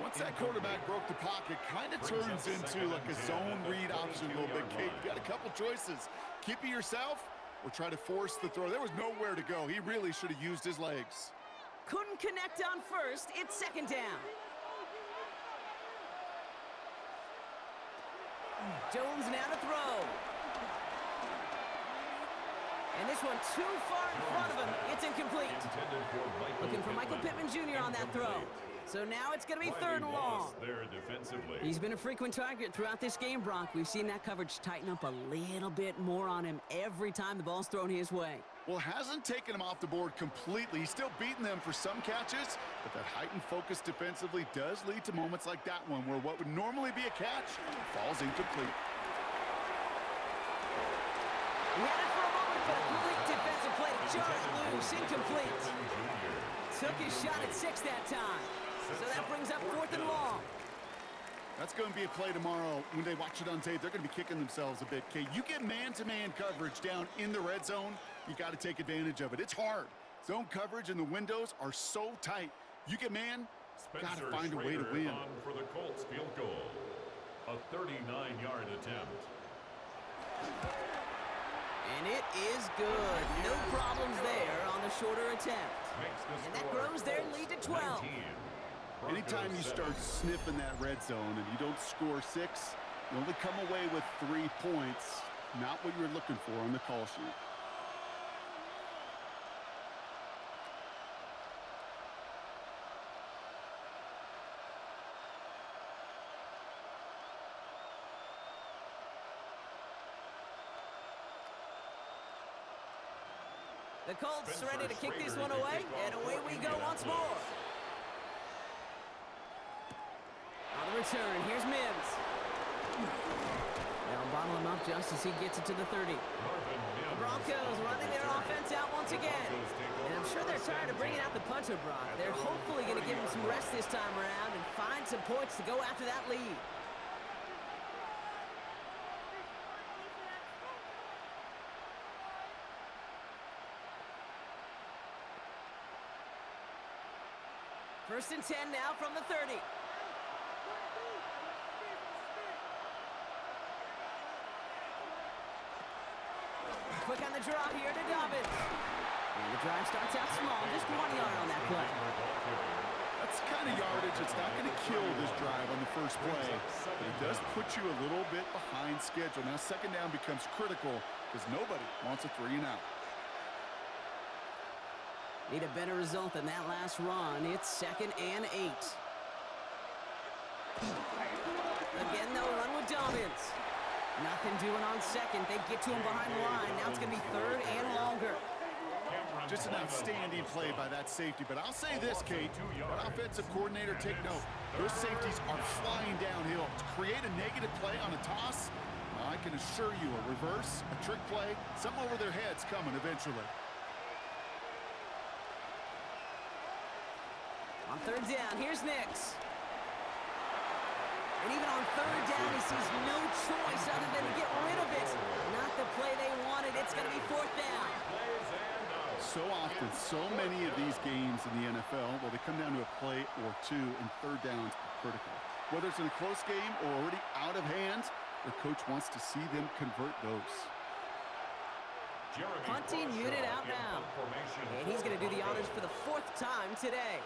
Once that quarterback broke the pocket, kind of turns into like a zone read option a little bit, Kate. You got a couple choices. Keep it yourself or try to force the throw. There was nowhere to go. He really should have used his legs. Couldn't connect on first. It's 2nd down. Jones now to throw. And this one too far in front of him. It's incomplete. Looking for Michael Pittman Jr. on that throw. So now it's going to be 3rd and long. He's been a frequent target throughout this game, Bronk. We've seen that coverage tighten up a little bit more on him every time the ball's thrown his way. Well, hasn't taken him off the board completely. He's still beating them for some catches, but that heightened focus defensively does lead to moments like that one where what would normally be a catch falls incomplete. We had it for a moment, but a complete defensive play to jar it loose. Incomplete. Took his shot at 6 that time. So that brings up 4th and long. That's going to be a play tomorrow. When they watch it on tape, they're going to be kicking themselves a bit. Okay, you get man-to-man coverage down in the red zone, you got to take advantage of it. It's hard. Zone coverage and the windows are so tight. You get man, got to find a way to win. On for the Colts field goal. A 39-yard attempt. And it is good. No problems there on the shorter attempt. And that grows their lead to 12. Anytime you start sniffing that red zone and you don't score 6, you only come away with 3 points. Not what you were looking for on the call sheet. The Colts ready to kick this one away, and away we go once more. On the return, here's Mims. They'll bottle him up just as he gets it to the 30. The Broncos running their offense out once again. And I'm sure they're tired of bringing out the punter, Brock. They're hopefully going to give him some rest this time around and find some points to go after that lead. First and 10 now from the 30. Quick on the draw here to Dobbins. And the drive starts out small, just 1 yard on that play. That's the kind of yardage that's not going to kill this drive on the first play, but it does put you a little bit behind schedule. Now 2nd down becomes critical because nobody wants a 3 and out. Need a better result than that last run. It's 2nd and 8. Again, they'll run with Dobbins. Nothing doing on 2nd. They get to him behind the line. Now it's going to be 3rd and longer. Just an outstanding play by that safety. But I'll say this, Kate. That offensive coordinator, take note. Those safeties are flying downhill. To create a negative play on a toss, I can assure you a reverse, a trick play, something over their heads coming eventually. On 3rd down, here's Nix. And even on 3rd down, he sees no choice other than to get rid of it. Not the play they wanted. It's going to be 4th down. So often, so many of these games in the NFL, well, they come down to a play or 2, and 3rd downs are critical. Whether it's in a close game or already out of hand, their coach wants to see them convert those. Punting unit out now. And he's going to do the honors for the 4th time today.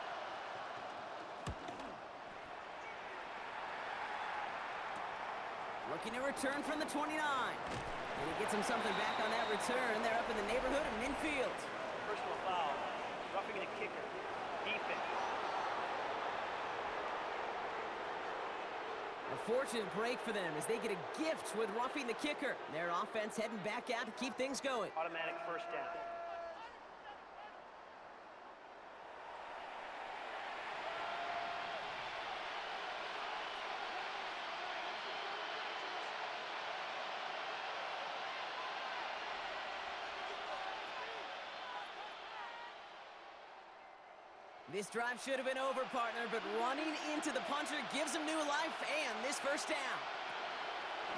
Looking to return from the 29. And he gets him something back on that return. They're up in the neighborhood of midfield. Personal foul. Roughing the kicker. Defense. A fortunate break for them as they get a gift with roughing the kicker. Their offense heading back out to keep things going. Automatic first down. This drive should have been over, partner, but running into the punter gives him new life and this first down.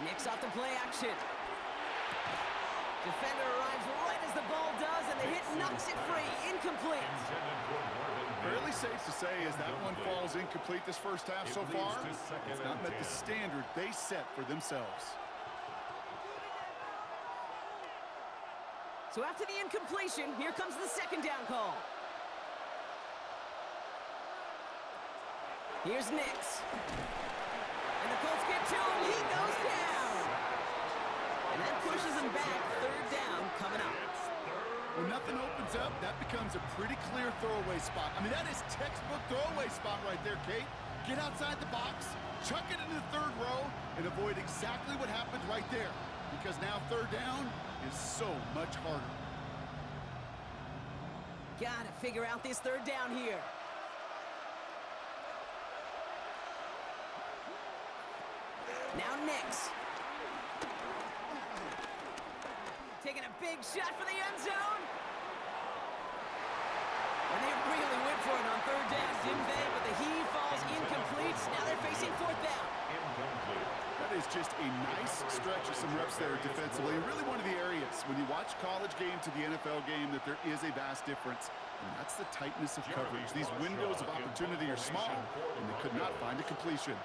Nicks off the play action. Defender arrives right as the ball does, and the hit knocks it free. Incomplete. Fairly safe to say as that one falls incomplete this first half so far. It's not met the standard they set for themselves. So after the incompletion, here comes the second down call. Here's Nix. And the Colts get to him. He goes down. And that pushes him back. Third down coming up. When nothing opens up, that becomes a pretty clear throwaway spot. I mean, that is textbook throwaway spot right there, Kate. Get outside the box, chuck it into the third row, and avoid exactly what happened right there. Because now third down is so much harder. Gotta figure out this third down here. Now Nix. Taking a big shot for the end zone. And they really went for it on third down, didn't they? But the heave falls incomplete. Now they're facing fourth down. That is just a nice stretch of some reps there defensively. And really one of the areas when you watch college game to the NFL game that there is a vast difference. And that's the tightness of coverage. These windows of opportunity are small, and they could not find a completion.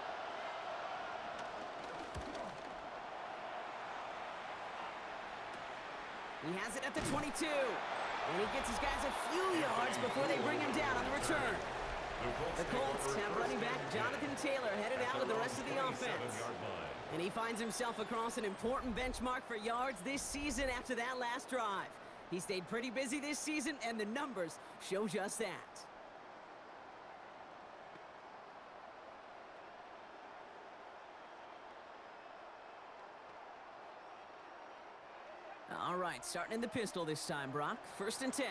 He has it at the 22. And he gets his guys a few yards before they bring him down on the return. The Colts have running back Jonathan Taylor headed out with the rest of the offense. And he finds himself across an important benchmark for yards this season after that last drive. He stayed pretty busy this season, and the numbers show just that. All right, starting in the pistol this time, Brock. 1st and 10.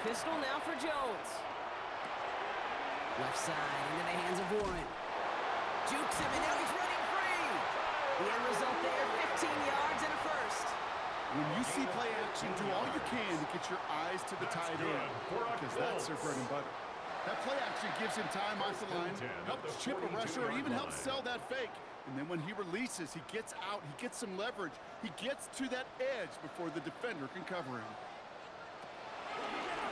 Pistol now for Jones. Left side into the hands of Warren. Jukes him, and now he's running free. The end result there, 15 yards and a first. When you see play action, do all you can to get your eyes to the tight end, because that's their bread and butter. That play action gives him time off the line, helps chip a rusher, or even helps sell that fake. And then when he releases, he gets out, he gets some leverage. He gets to that edge before the defender can cover him.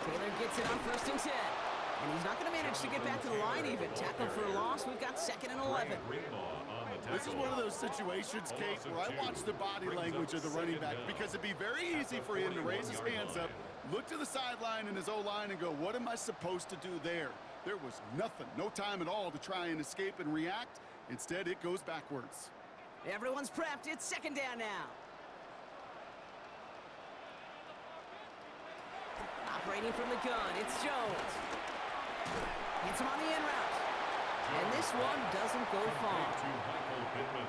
Taylor gets it on 1st and 10. And he's not going to manage to get back to the line even. Tackle for a loss. We've got 2nd and 11. This is one of those situations, Kate, where I watch the body language of the running back, because it'd be very easy for him to raise his hands up, look to the sideline in his O-line and go, what am I supposed to do there? There was nothing, no time at all to try and escape and react. Instead, it goes backwards. Everyone's prepped. It's 2nd down now. Operating from the gun, it's Jones. Hits him on the in route. And this one doesn't go far.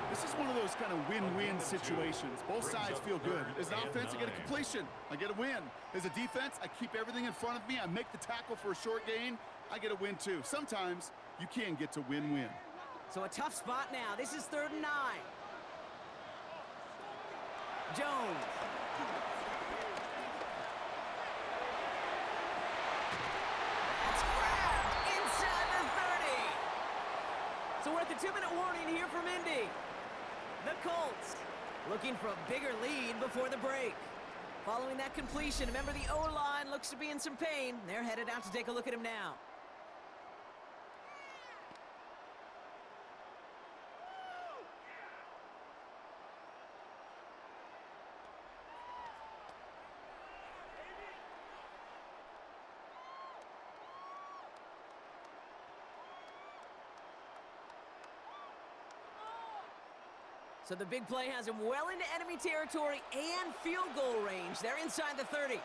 This is one of those kind of win-win situations. Both sides feel good. As an offense, I get a completion. I get a win. As a defense, I keep everything in front of me. I make the tackle for a short gain. I get a win, too. Sometimes, you can get to win-win. So a tough spot now. This is 3rd and 9. Jones. That's grabbed inside the 30. So we're at the 2-minute warning here from Indy. The Colts looking for a bigger lead before the break. Following that completion, remember the O-line looks to be in some pain. They're headed out to take a look at him now. So the big play has him well into enemy territory and field goal range. They're inside the 30.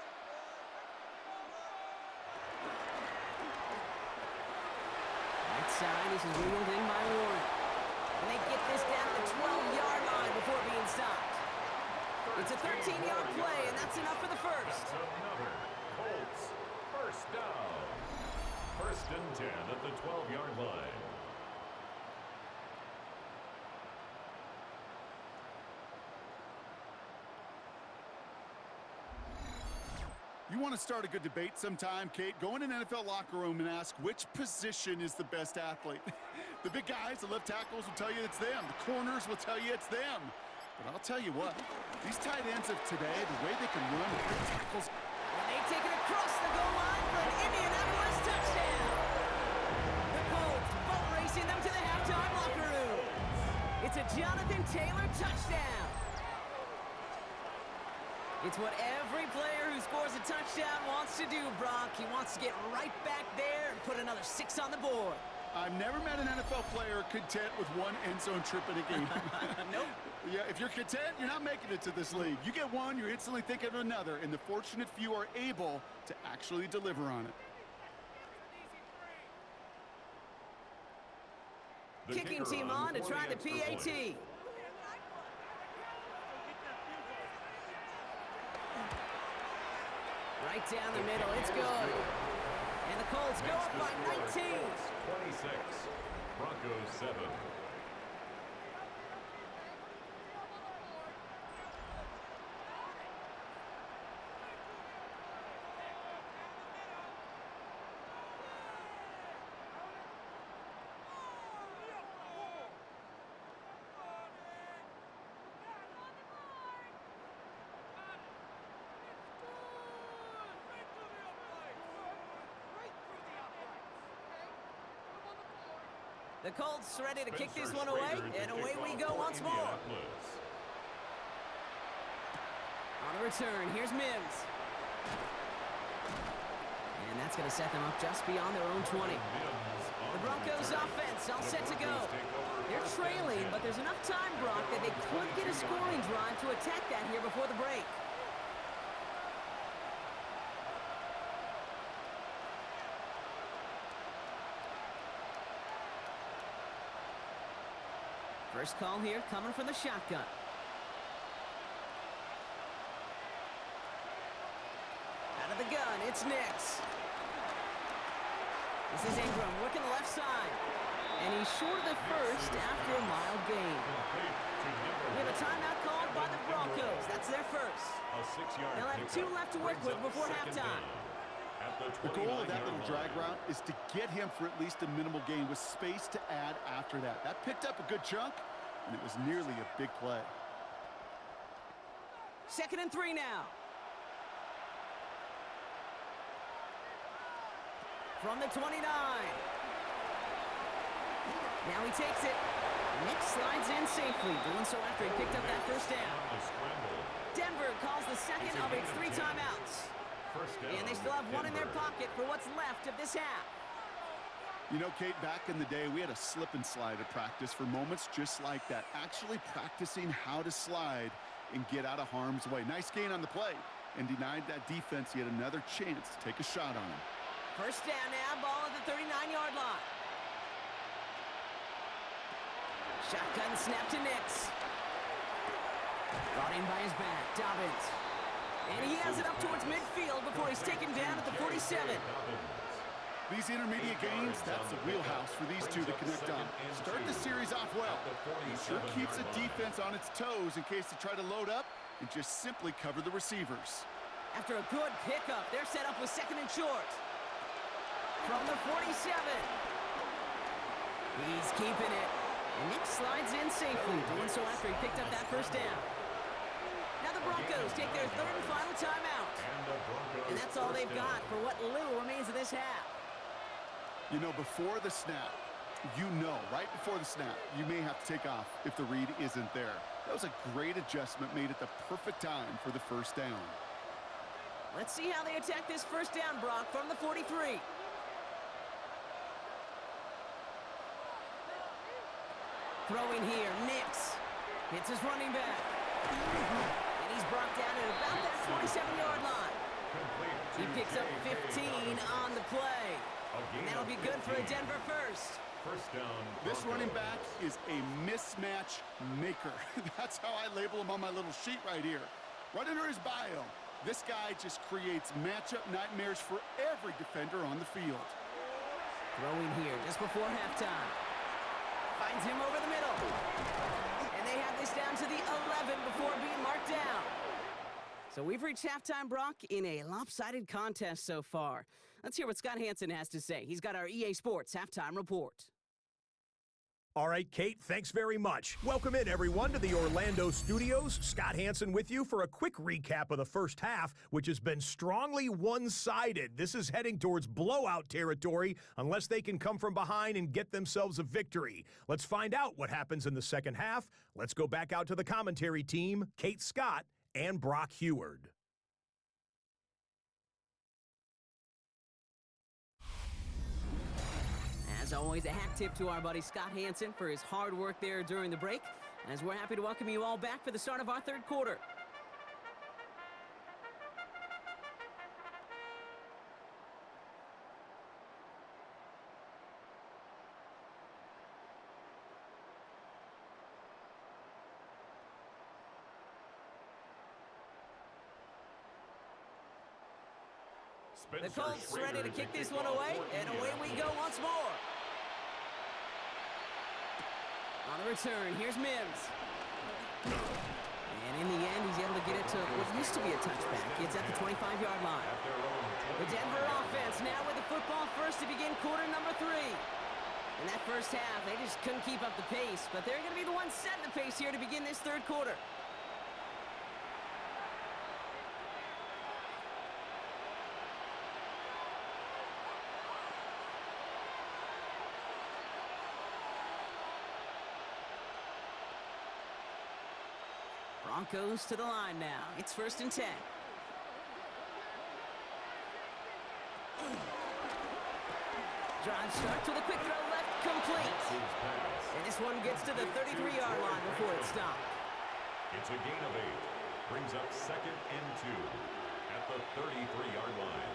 Outside, this is wielding by Warren. And they get this down to the 12-yard line before being stopped. It's a 13-yard play, and that's enough for the first. That's another Colts first down. First and 10 at the 12-yard line. You want to start a good debate sometime, Kate? Go in an NFL locker room and ask which position is the best athlete. The big guys, the left tackles will tell you it's them. The corners will tell you it's them. But I'll tell you what, these tight ends of today, the way they can run with tackles. And they take it across the goal line for an Indianapolis touchdown. The Colts boat racing them to the halftime locker room. It's a Jonathan Taylor touchdown. It's what every player who scores a touchdown wants to do, Brock. He wants to get right back there and put another 6 on the board. I've never met an NFL player content with one end zone trip in a game. Nope. Yeah, if you're content, you're not making it to this league. You get one, you're instantly thinking of another, and the fortunate few are able to actually deliver on it. Kicking team on to try the PAT. Right down the middle, it's good. And the Colts go up by 19. 26, Broncos 7. The Colts ready to kick this one away, and away we go once more. On the return, here's Mims. And that's going to set them up just beyond their own 20. The Broncos offense all set to go. They're trailing, but there's enough time, Brock, that they could get a scoring drive to attack that here before the break. First call here coming from the shotgun. Out of the gun, it's Nix. This is Ingram working the left side. And he's short of the first after a mild gain. We have a timeout called by the Broncos. That's their first. They'll have 2 left to work with before halftime. The goal of that little drag route is to get him for at least a minimal gain with space to add after that. That picked up a good chunk, and it was nearly a big play. 2nd and 3 now. From the 29. Now he takes it. Nick slides in safely, doing so after he picked up that first down. Denver calls the second of its 3 timeouts. And they still have one in their pocket for what's left of this half. You know, Kate, back in the day, we had a slip and slide at practice for moments just like that. Actually practicing how to slide and get out of harm's way. Nice gain on the play, and denied that defense yet another chance to take a shot on him. First down now, ball at the 39-yard line. Shotgun snap to Nix. Brought in by his back, Dobbins. And he has it up towards midfield before he's taken down at the 47. These intermediate gains, that's the wheelhouse for these two to connect on. Start the series off well. He sure keeps the defense on its toes in case they try to load up and just simply cover the receivers. After a good pickup, they're set up with 2nd and short. From the 47. He's keeping it. And Nick slides in safely, doing so after he picked up that first down. Now the Broncos take their 3rd and final timeout. And that's all they've got for what little remains of this half. You know, before the snap, right before the snap, you may have to take off if the read isn't there. That was a great adjustment made at the perfect time for the first down. Let's see how they attack this first down, Brock, from the 43. Throwing here, Nix hits his running back. And he's brought down at about that 47-yard line. He picks up 15 on the play. And that'll be good for a Denver first. First down. This Broncos. running back is a mismatch maker. That's how I label him on my little sheet right here. Right under his bio, this guy just creates matchup nightmares for every defender on the field. Throwing here just before halftime. Finds him over the middle. And they have this down to the 11 before being marked down. So we've reached halftime, Brock, in a lopsided contest so far. Let's hear what Scott Hansen has to say. He's got our EA Sports halftime report. All right, Kate, thanks very much. Welcome in, everyone, to the Orlando studios. Scott Hansen with you for a quick recap of the first half, which has been strongly one-sided. This is heading towards blowout territory unless they can come from behind and get themselves a victory. Let's find out what happens in the second half. Let's go back out to the commentary team, Kate Scott and Brock Heward. As always, a hat tip to our buddy Scott Hansen for his hard work there during the break, as we're happy to welcome you all back for the start of our third quarter. The Colts ready to kick this one away, and away we go once more. On the return, here's Mims. And in the end, he's able to get it to what used to be a touchback. It's at the 25-yard line. The Denver offense now with the football first to begin quarter number 3. In that first half, they just couldn't keep up the pace, but they're going to be the ones setting the pace here to begin this third quarter. Broncos to the line now. It's 1st and 10. Drive starts with a quick throw left, complete. And this one gets to the 33-yard line before it's stopped. It's a gain of 8. Brings up 2nd and 2 at the 33-yard line.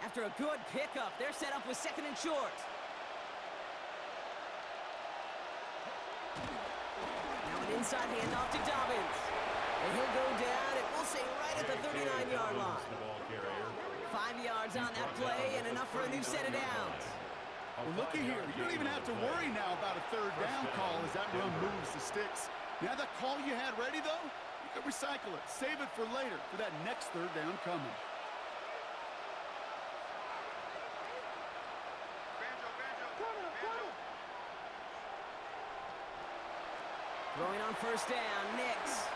After a good pickup, they're set up with 2nd and short. Inside handoff to Dobbins. And he'll go down, and we'll say right at the 39-yard line. 5 yards on that play, and enough for a new set of downs. Well, looky here. You don't even have to worry now about a third down call as that run moves the sticks. Now that call you had ready, though, you can recycle it. Save it for later for that next third down coming. Throwing on 1st down, Nix.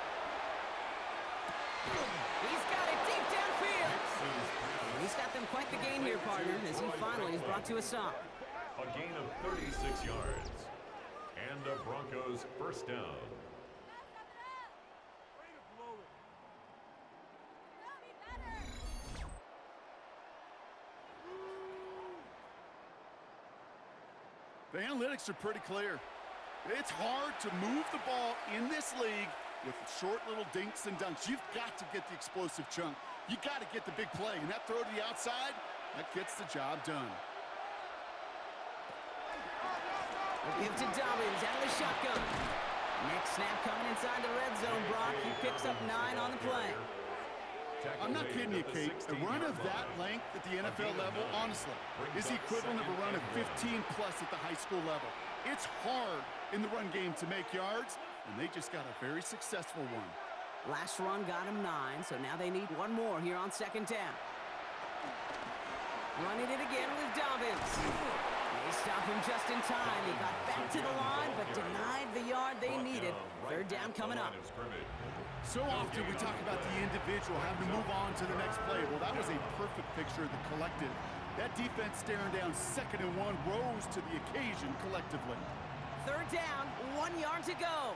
He's got it deep downfield. And he's got them quite the gain here, partner, as he finally is brought to a stop. A gain of 36 yards. And the Broncos 1st down. The analytics are pretty clear. It's hard to move the ball in this league with short little dinks and dunks. You've got to get the explosive chunk. You got to get the big play. And that throw to the outside, that gets the job done. Give to Dobbins out of the shotgun. Next snap coming inside the red zone, Brock. He picks up 9 on the play. I'm not kidding you, Kate. A run of that length at the NFL level, honestly, is the equivalent of a run of 15-plus at the high school level. It's hard in the run game to make yards, and they just got a very successful one. Last run got him 9, so now they need one more here on 2nd down. Running it again with Dobbins. They stop him just in time. He got back to the line, but denied the yard they needed. Third down coming up. So often we talk about the individual having to move on to the next play. Well, that was a perfect picture of the collective. That defense staring down 2nd and 1 rose to the occasion collectively. Third down, 1 yard to go.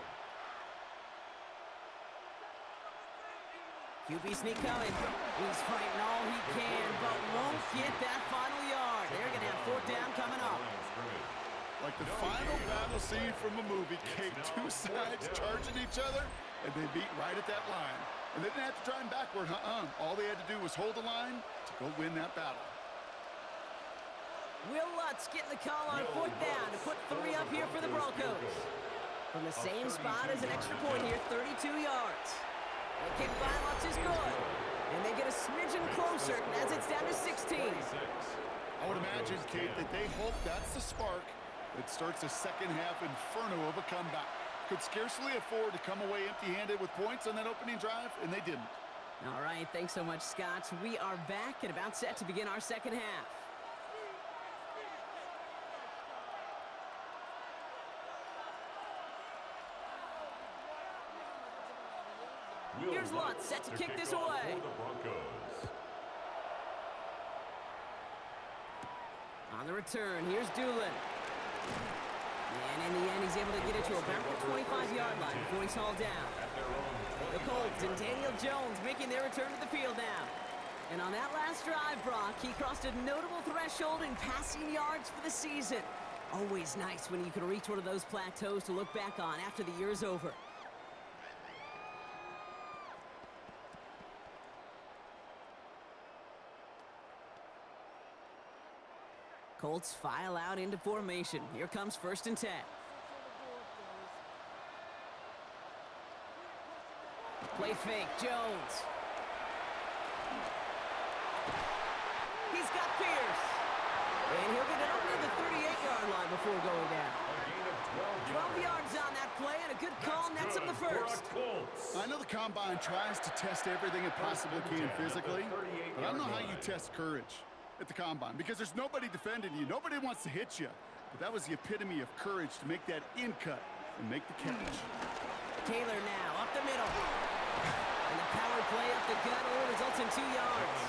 QB sneak coming. He's fighting all he can, but won't get that final yard. They're going to have 4th down coming up. Like the final battle scene from a movie, Kate. Two sides charging each other, and they beat right at that line. And they didn't have to drive him backward. All they had to do was hold the line to go win that battle. Will Lutz getting the call on fourth down to put 3 up here for the Broncos. From the same spot as an extra point here, 32 yards. The kick by Lutz is good. And they get a smidgen closer as it's down to 16. I would imagine, Kate, that they hope that's the spark that starts a second-half inferno of a comeback. Could scarcely afford to come away empty-handed with points on that opening drive, and they didn't. All right, thanks so much, Scott. We are back and about set to begin our second half. Here's Lutz set to kick this away. On the return, here's Doolin. And in the end, he's able to get it to about the 25-yard line before he's hauled down. The Colts and Daniel Jones making their return to the field now. And on that last drive, Brock, he crossed a notable threshold in passing yards for the season. Always nice when you can reach one of those plateaus to look back on after the year's over. Colts file out into formation. Here comes 1st and 10. Play fake, Jones. He's got Pierce. And he'll get it up to the 38-yard line before going down. 12 yards on that play, and a good call nets him the first. I know the Combine tries to test everything it possibly can physically, but I don't know how you test courage at the Combine, because there's nobody defending you. Nobody wants to hit you. But that was the epitome of courage to make that in cut and make the catch. Taylor now up the middle. And the power play up the gut only results in 2 yards.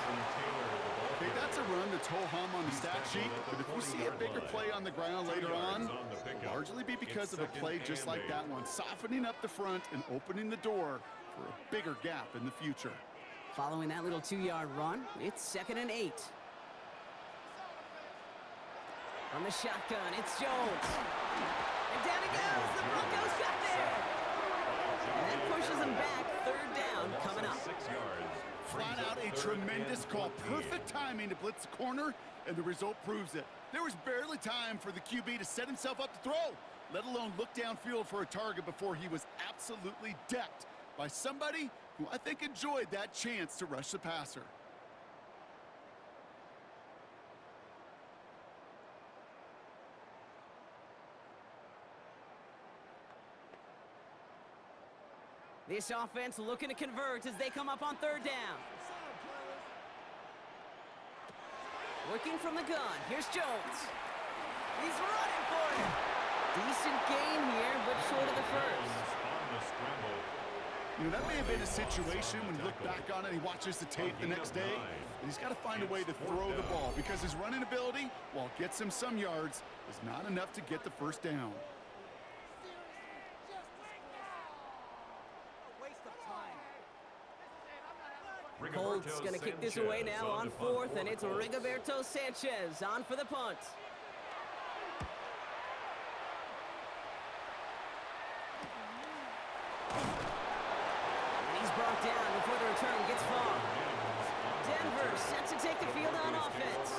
Okay, that's a run that's ho-hum on the stat sheet, but if we see a bigger play on the ground later on, it'll largely be because of a play just like that one, softening up the front and opening the door for a bigger gap in the future. Following that little 2-yard run, it's 2nd and 8. From the shotgun, it's Jones. And down he goes. The Broncos got there. And that pushes them back. 3rd down coming up. 6 yards. Flat out a tremendous call. Perfect timing to blitz the corner, and the result proves it. There was barely time for the QB to set himself up to throw, let alone look downfield for a target before he was absolutely decked by somebody who I think enjoyed that chance to rush the passer. This offense looking to convert as they come up on 3rd down. Working from the gun. Here's Jones. He's running for it. Decent gain here, but short of the first. You know, that may have been a situation when you look back on it and he watches the tape the next day, and he's got to find a way to throw the ball because his running ability, while it gets him some yards, is not enough to get the 1st down. Colts going to kick this away now on 4th, and it's Rigoberto Sanchez on for the punt. And he's brought down before the return gets far. Denver set to take the field on offense.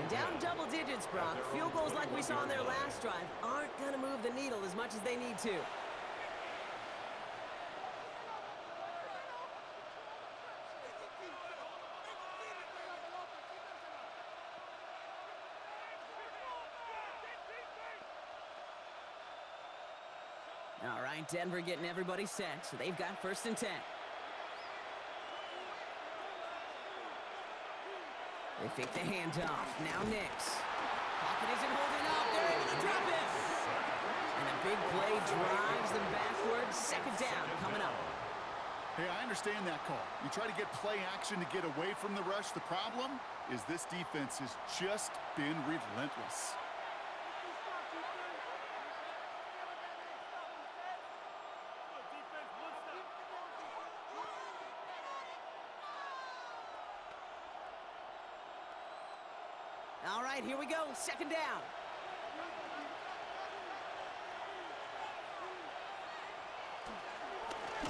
And down double digits, Brock. Field goals like we saw on their last drive aren't going to move the needle as much as they need to. All right, Denver getting everybody set, so they've got 1st and 10. They fake the handoff. Now Nix. Pocket isn't holding up. They're able to drop it. And a big play drives them backwards. 2nd down coming up. Hey, I understand that call. You try to get play action to get away from the rush. The problem is this defense has just been relentless. All right, here we go. 2nd down.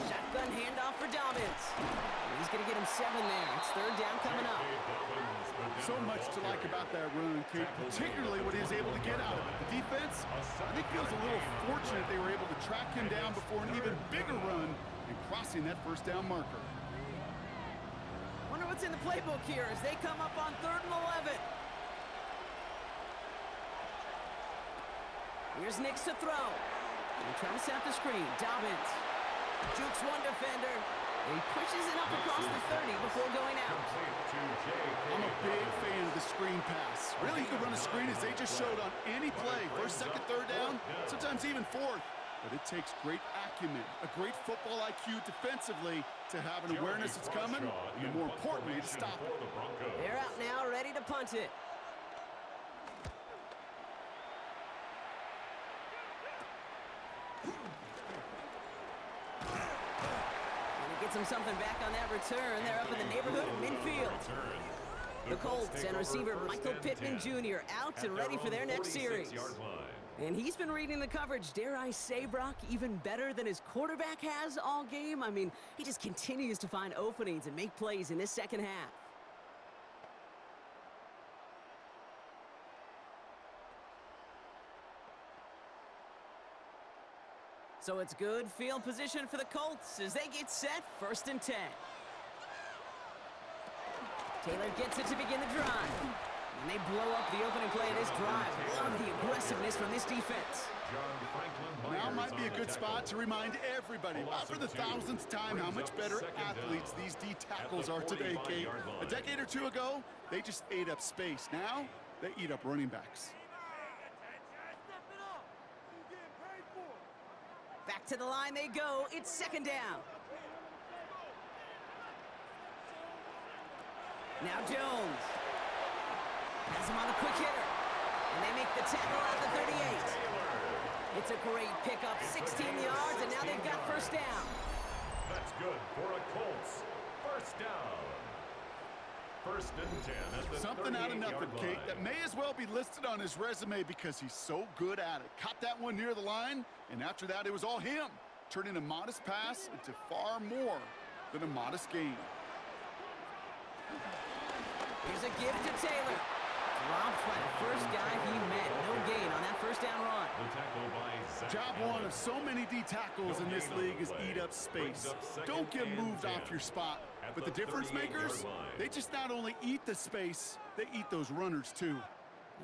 Shotgun Shotgun handoff for Dobbins. He's going to get him 7 there. It's third down coming up. So much to like about that run, Kate, particularly what he was able to get out of it. The defense, I think, feels a little fortunate they were able to track him down before an even bigger run and crossing that first down marker. Wonder what's in the playbook here as they come up on 3rd and 11. Here's Nix to throw. They're trying to set up the screen. Dobbins jukes one defender. He pushes it up across the 30 before going out. I'm a big fan of the screen pass. Really, you can run a screen as they just showed on any play. First, second, third down, sometimes even fourth. But it takes great acumen, a great football IQ defensively to have an awareness it's coming, and more importantly, to stop it. They're out now, ready to punt it. Gets him something back on that return. They're up in the neighborhood of midfield. The Colts and receiver Michael Pittman Jr. out and ready for their next series. And he's been reading the coverage, dare I say, Brock, even better than his quarterback has all game. I mean, he just continues to find openings and make plays in this second half. So it's good field position for the Colts as they get set, 1st and 10. Taylor gets it to begin the drive. And they blow up the opening play of this drive. Love the aggressiveness from this defense. Now might be a good spot to remind everybody, not for the 1000th time, how much better athletes these D tackles are today, Kate. A decade or two ago, they just ate up space. Now, they eat up running backs. Back to the line they go. It's 2nd down. Now Jones. Has him on a quick hitter. And they make the tackle at the 38. It's a great pickup, 16 yards, and now they've got 1st down. That's good for a Colts. 1st down. 1st and 10 at the Something out of nothing, 38-yard Kate, line. that may as well be listed on his resume because he's so good at it. Caught that one near the line, and after that, it was all him, turning a modest pass into far more than a modest gain. Here's a gift to Taylor. Dropped by the first guy he met. No gain on that 1st down run. The tackle by Zach Job one of so many D tackles in this league is eat up space. Don't get moved off your spot. But the difference makers, they just not only eat the space, they eat those runners too.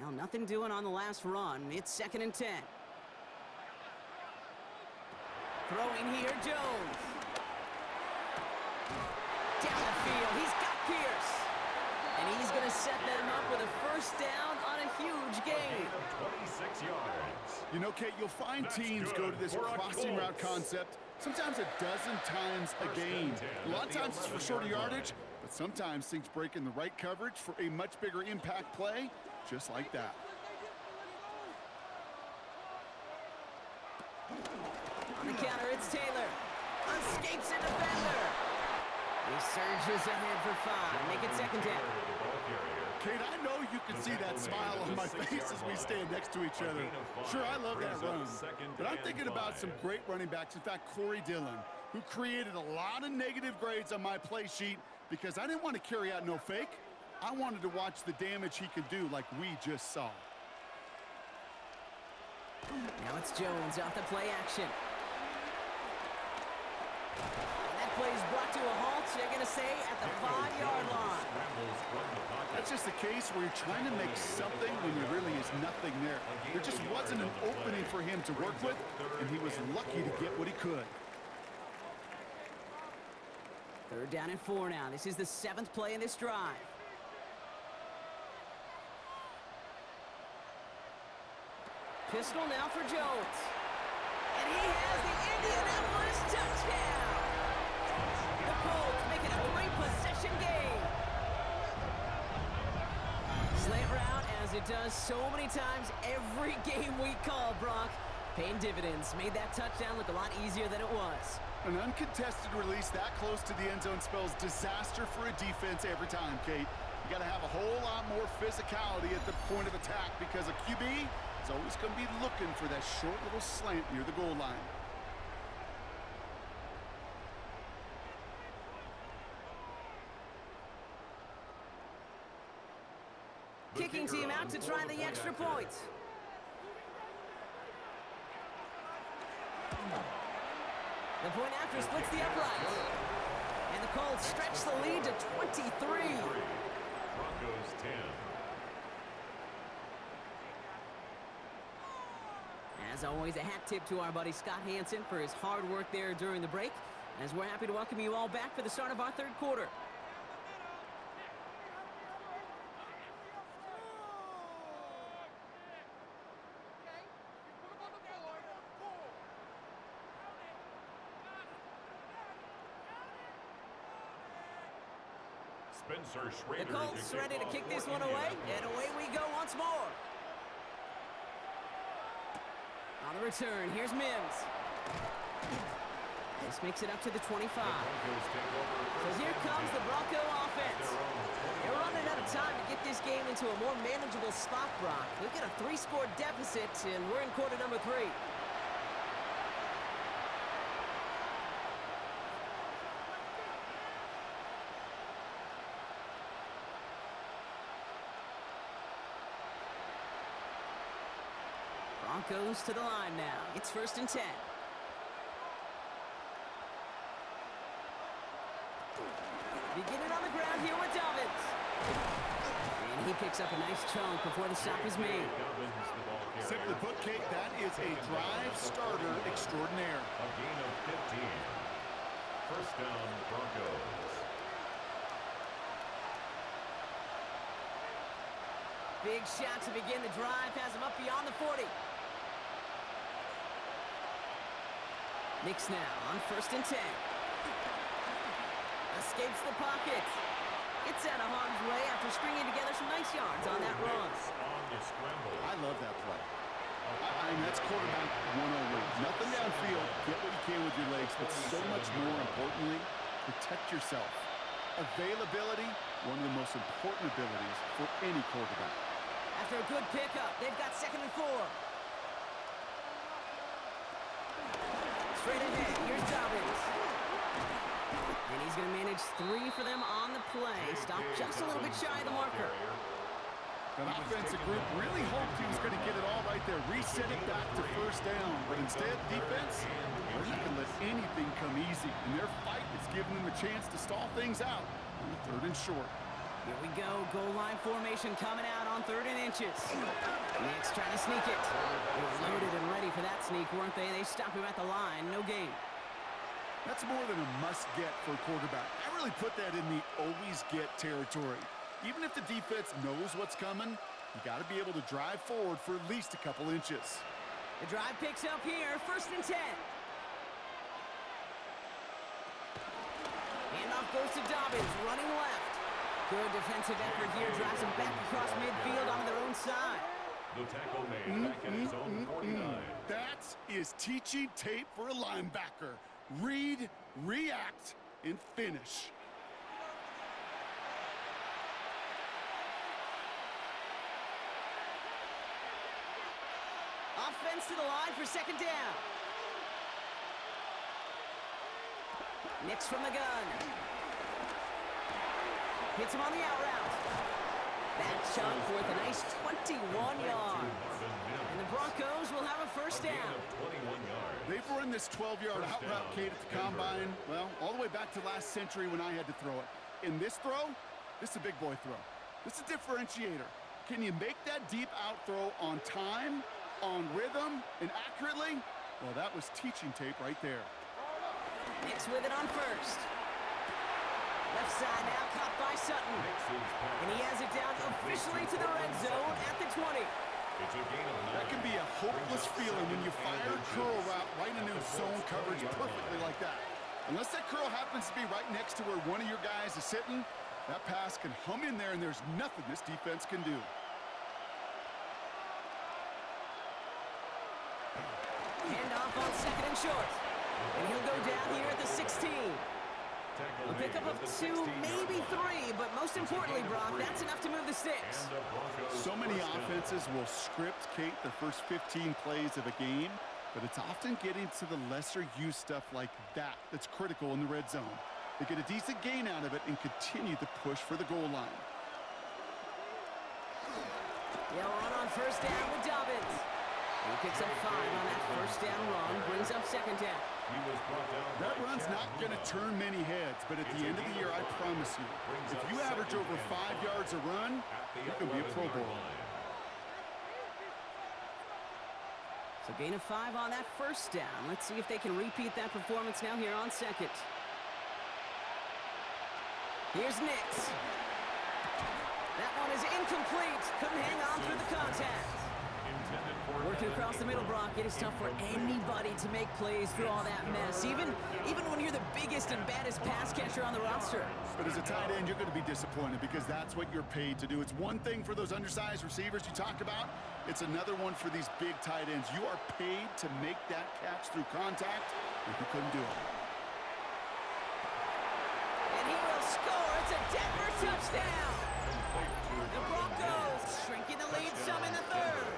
Well, nothing doing on the last run. It's 2nd and 10. Throwing here, Jones. Down the field, he's got Pierce. And he's going to set them up with a 1st down on a huge gain. 26 yards. You know, Kate, you'll find teams go to this crossing route concept sometimes a dozen times a game. A lot of times it's for shorter yardage, but sometimes things break in the right coverage for a much bigger impact play, just like that. On the counter, it's Taylor. Escapes a defender. He surges ahead for 5. Make it 2nd down. Kate, I know you can see that smile on my face as we stand next to each other. Sure, I love that run, but I'm thinking about some great running backs. In fact, Corey Dillon, who created a lot of negative grades on my play sheet because I didn't want to carry out no fake. I wanted to watch the damage he could do like we just saw. Now it's Jones off the play action. And that play is brought to a halt, they're going to say, at the 5-yard line. That's just a case where you're trying to make something when there really is nothing there. There just wasn't an opening for him to work with, and he was lucky to get what he could. 3rd down and 4 now. This is the 7th play in this drive. Pistol now for Jones. And he has the Indianapolis touchdown. The Colts making a great possession game. Slant route, as it does so many times every game we call, Brock. Paying dividends. Made that touchdown look a lot easier than it was. An uncontested release that close to the end zone spells disaster for a defense every time, Kate. You got to have a whole lot more physicality at the point of attack because a QB is always going to be looking for that short little slant near the goal line. kicking team out to try the extra point. The point after splits the uprights. And the Colts stretch the lead to 23. Broncos 10. As always, a hat tip to our buddy Scott Hansen for his hard work there during the break, as we're happy to welcome you all back for the start of our third quarter. Spencer Schrader. The Colts ready to kick this one away, and away we go once more. On the return, here's Mims. This makes it up to the 25. So here comes the Bronco offense. They're running out of time to get this game into a more manageable spot, Brock. We've got a 3-score deficit, and we're in quarter number 3. Broncos to the line now. It's 1st and 10. Beginning on the ground here with Dobbins. And he picks up a nice chunk before the stop is made. Simply put, Kate, that is a drive starter extraordinaire. A gain of 15. First down, Broncos. Big shot to begin the drive. Has him up beyond the 40. Knicks now on 1st and 10. Escapes the pocket. Gets out of harm's way after stringing together some nice yards on that run. On the scramble. I love that play. I mean, that's quarterback 101. Nothing downfield. Get what you can with your legs, but so much more importantly, protect yourself. Availability, one of the most important abilities for any quarterback. After a good pickup, they've got 2nd and 4. Straight ahead, here's Dobbins. And he's going to manage 3 for them on the play. Stopped just a little bit shy of the marker. That offensive group really hoped he was going to get it all right there, reset it back to 1st down. But instead, defense, they're not going to let anything come easy. And their fight is giving them a chance to stall things out on the 3rd and short. Here we go. Goal line formation coming out on 3rd and inches. Next, trying to sneak it. They were loaded and ready for that sneak, weren't they? They stop him at the line. No gain. That's more than a must-get for a quarterback. I really put that in the always-get territory. Even if the defense knows what's coming, you got to be able to drive forward for at least a couple inches. The drive picks up here. 1st and 10. Handoff goes to Dobbins, running left. Good defensive effort here. Drives them back across midfield on their own side. The tackle made back at his own 49. That is teaching tape for a linebacker. Read, react, and finish. Offense to the line for 2nd down. Knicks from the gun. Hits him on the out route. That chunk worth a nice 21 yards. And the Broncos will have a 1st down. 21 yards. They've run this 12-yard out route, Kate, at the combine, well, all the way back to last century when I had to throw it. In this throw, this is a big boy throw. This is a differentiator. Can you make that deep out throw on time, on rhythm, and accurately? Well, that was teaching tape right there. Knicks with it on 1st. Left side now, caught by Sutton. And he has it down officially to the red zone at the 20. It's a gain of 9. That can be a hopeless feeling when you fire a curl route right into zone coverage perfectly like that. Unless that curl happens to be right next to where one of your guys is sitting, that pass can hum in there and there's nothing this defense can do. Handoff on 2nd and short. And he'll go down here at the 16. A pickup of 2, maybe 3, but most importantly, Brock, that's enough to move the sticks. So many offenses will script, Kate, the first 15 plays of a game, but it's often getting to the lesser used stuff like that that's critical in the red zone. They get a decent gain out of it and continue to push for the goal line. They'll run on first down with Dobbins. He picks up 5 on that first down run, brings up second down. That run's not going to turn many heads, but at the end of the year, I promise you, if you average over 5 yards a run, you're going to be a Pro Bowler. So gain of 5 on that first down. Let's see if they can repeat that performance now here on second. Here's Nix. That one is incomplete. Couldn't hang on through the contact. Working across the middle, Brock, it is tough for anybody to make plays through all that mess, even when you're the biggest and baddest pass catcher on the roster. But as a tight end, you're going to be disappointed because that's what you're paid to do. It's one thing for those undersized receivers you talk about. It's another one for these big tight ends. You are paid to make that catch through contact, and you couldn't do it. And he will score. It's a Denver touchdown. The Broncos shrinking the lead some in the third.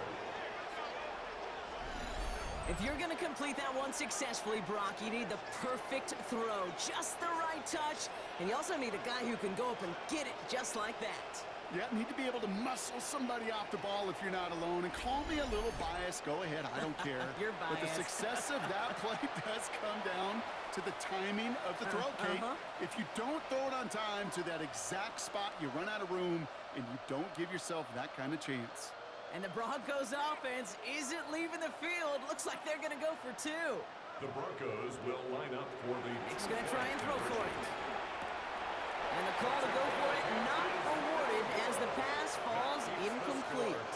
If you're going to complete that one successfully, Brock, you need the perfect throw, just the right touch, and you also need a guy who can go up and get it just like that. Yeah, need to be able to muscle somebody off the ball if you're not alone. And call me a little biased. Go ahead. I don't care. You're biased. But the success of that play does come down to the timing of the throw, Kate. If you don't throw it on time to that exact spot, you run out of room, and you don't give yourself that kind of chance. And the Broncos offense isn't leaving the field. Looks like they're going to go for 2. The Broncos will line up for the... Nick's going to try and throw for it. And the call to go for it not awarded as the pass falls incomplete.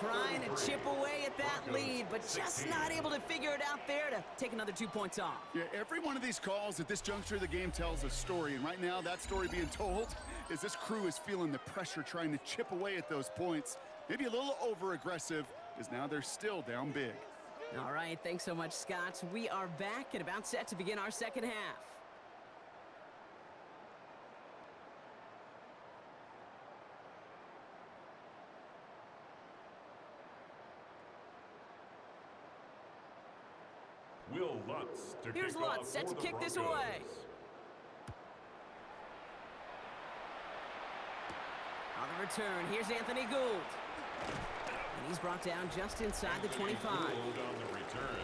Trying to chip away at that lead, but just not able to figure it out there to take another 2 points off. Yeah, every one of these calls at this juncture of the game tells a story. And right now, that story being told is this crew is feeling the pressure trying to chip away at those points. Maybe a little over-aggressive, as now they're still down big. All right, thanks so much, Scott. We are back and about set to begin our second half. Will Lutz to Here's kick off Lutz, set to for the kick this Broncos. away. On the return, here's Anthony Gould. And he's brought down just inside the 25.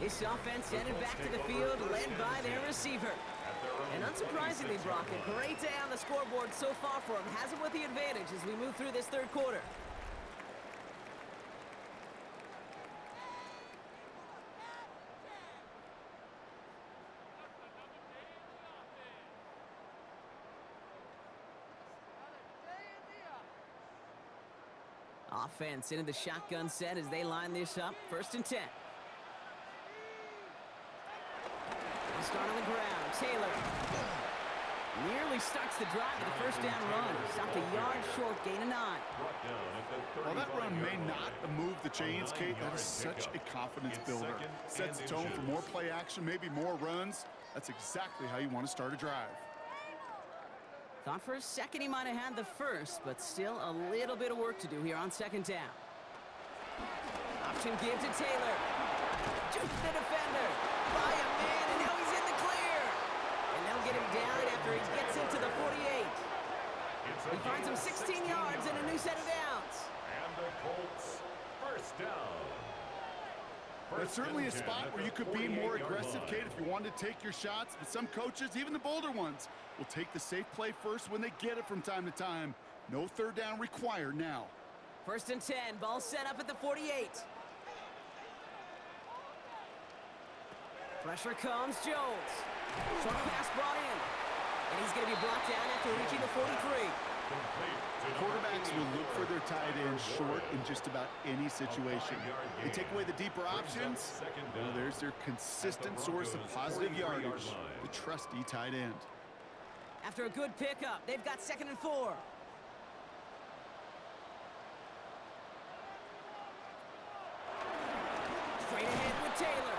This offense headed back to the field, led by their receiver. And unsurprisingly, Brock, a great day on the scoreboard so far for him. Has it with the advantage as we move through this third quarter. Offense into the shotgun set as they line this up. 1st and 10. They'll start on the ground. Taylor nearly starts the drive with the first down run. Stopped a yard short, gain of 9. While that run may not move the chains, Kate, that is such a confidence builder. Sets the tone for more play action, maybe more runs. That's exactly how you want to start a drive. Thought for a second he might have had the first, but still a little bit of work to do here on 2nd down. Option give to Taylor. Jukes the defender. By a man, and now he's in the clear. And they'll get him down after he gets into the 48. He finds him 16 yards and a new set of downs. And the Colts, 1st down. That's certainly a spot where you could be more aggressive, Kate, if you wanted to take your shots. But some coaches, even the bolder ones, will take the safe play first when they get it from time to time. No 3rd down required now. 1st and 10, ball set up at the 48. Pressure comes, Jones. Short pass brought in. And he's going to be brought down after reaching the 43. Quarterbacks will look for their tight end short in just about any situation. They take away the deeper options. Well, there's their consistent source of positive yardage, the trusty tight end. After a good pickup, they've got 2nd and 4. Straight ahead with Taylor.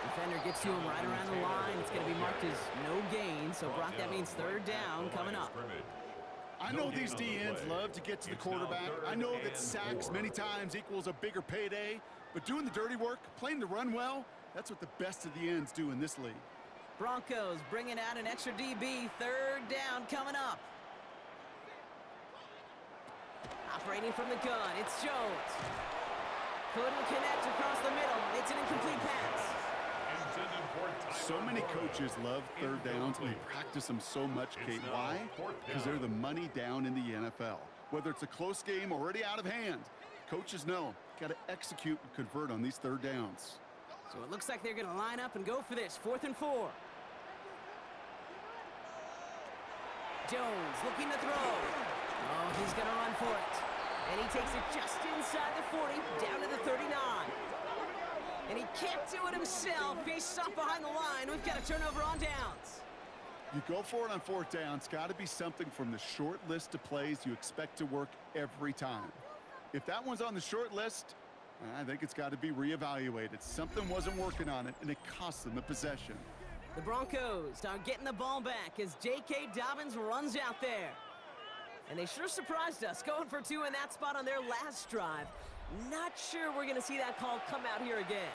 Defender gets to him right around the line. It's going to be marked as no gain. So, Brock, that means 3rd down coming up. I know these D-ends love to get to the quarterback. I know that sacks many times equals a bigger payday. But doing the dirty work, playing the run well, that's what the best of the ends do in this league. Broncos bringing out an extra DB. 3rd down coming up. Operating from the gun, it's Jones. Couldn't connect across the middle. It's an incomplete pass. So many coaches love third downs, and they practice them so much, Kate. Why? Because they're the money down in the NFL. Whether it's a close game already out of hand, coaches know got to execute and convert on these third downs. So it looks like they're going to line up and go for this. 4th and 4. Jones looking to throw. Oh, he's going to run for it. And he takes it just inside the 40, down to the 39. And he can't do it himself. He's stopped behind the line. We've got a turnover on downs. You go for it on 4th down. It's got to be something from the short list of plays you expect to work every time. If that one's on the short list, I think it's got to be reevaluated. Something wasn't working on it, and it cost them the possession. The Broncos are getting the ball back as J.K. Dobbins runs out there. And they sure surprised us, going for 2 in that spot on their last drive. Not sure we're going to see that call come out here again.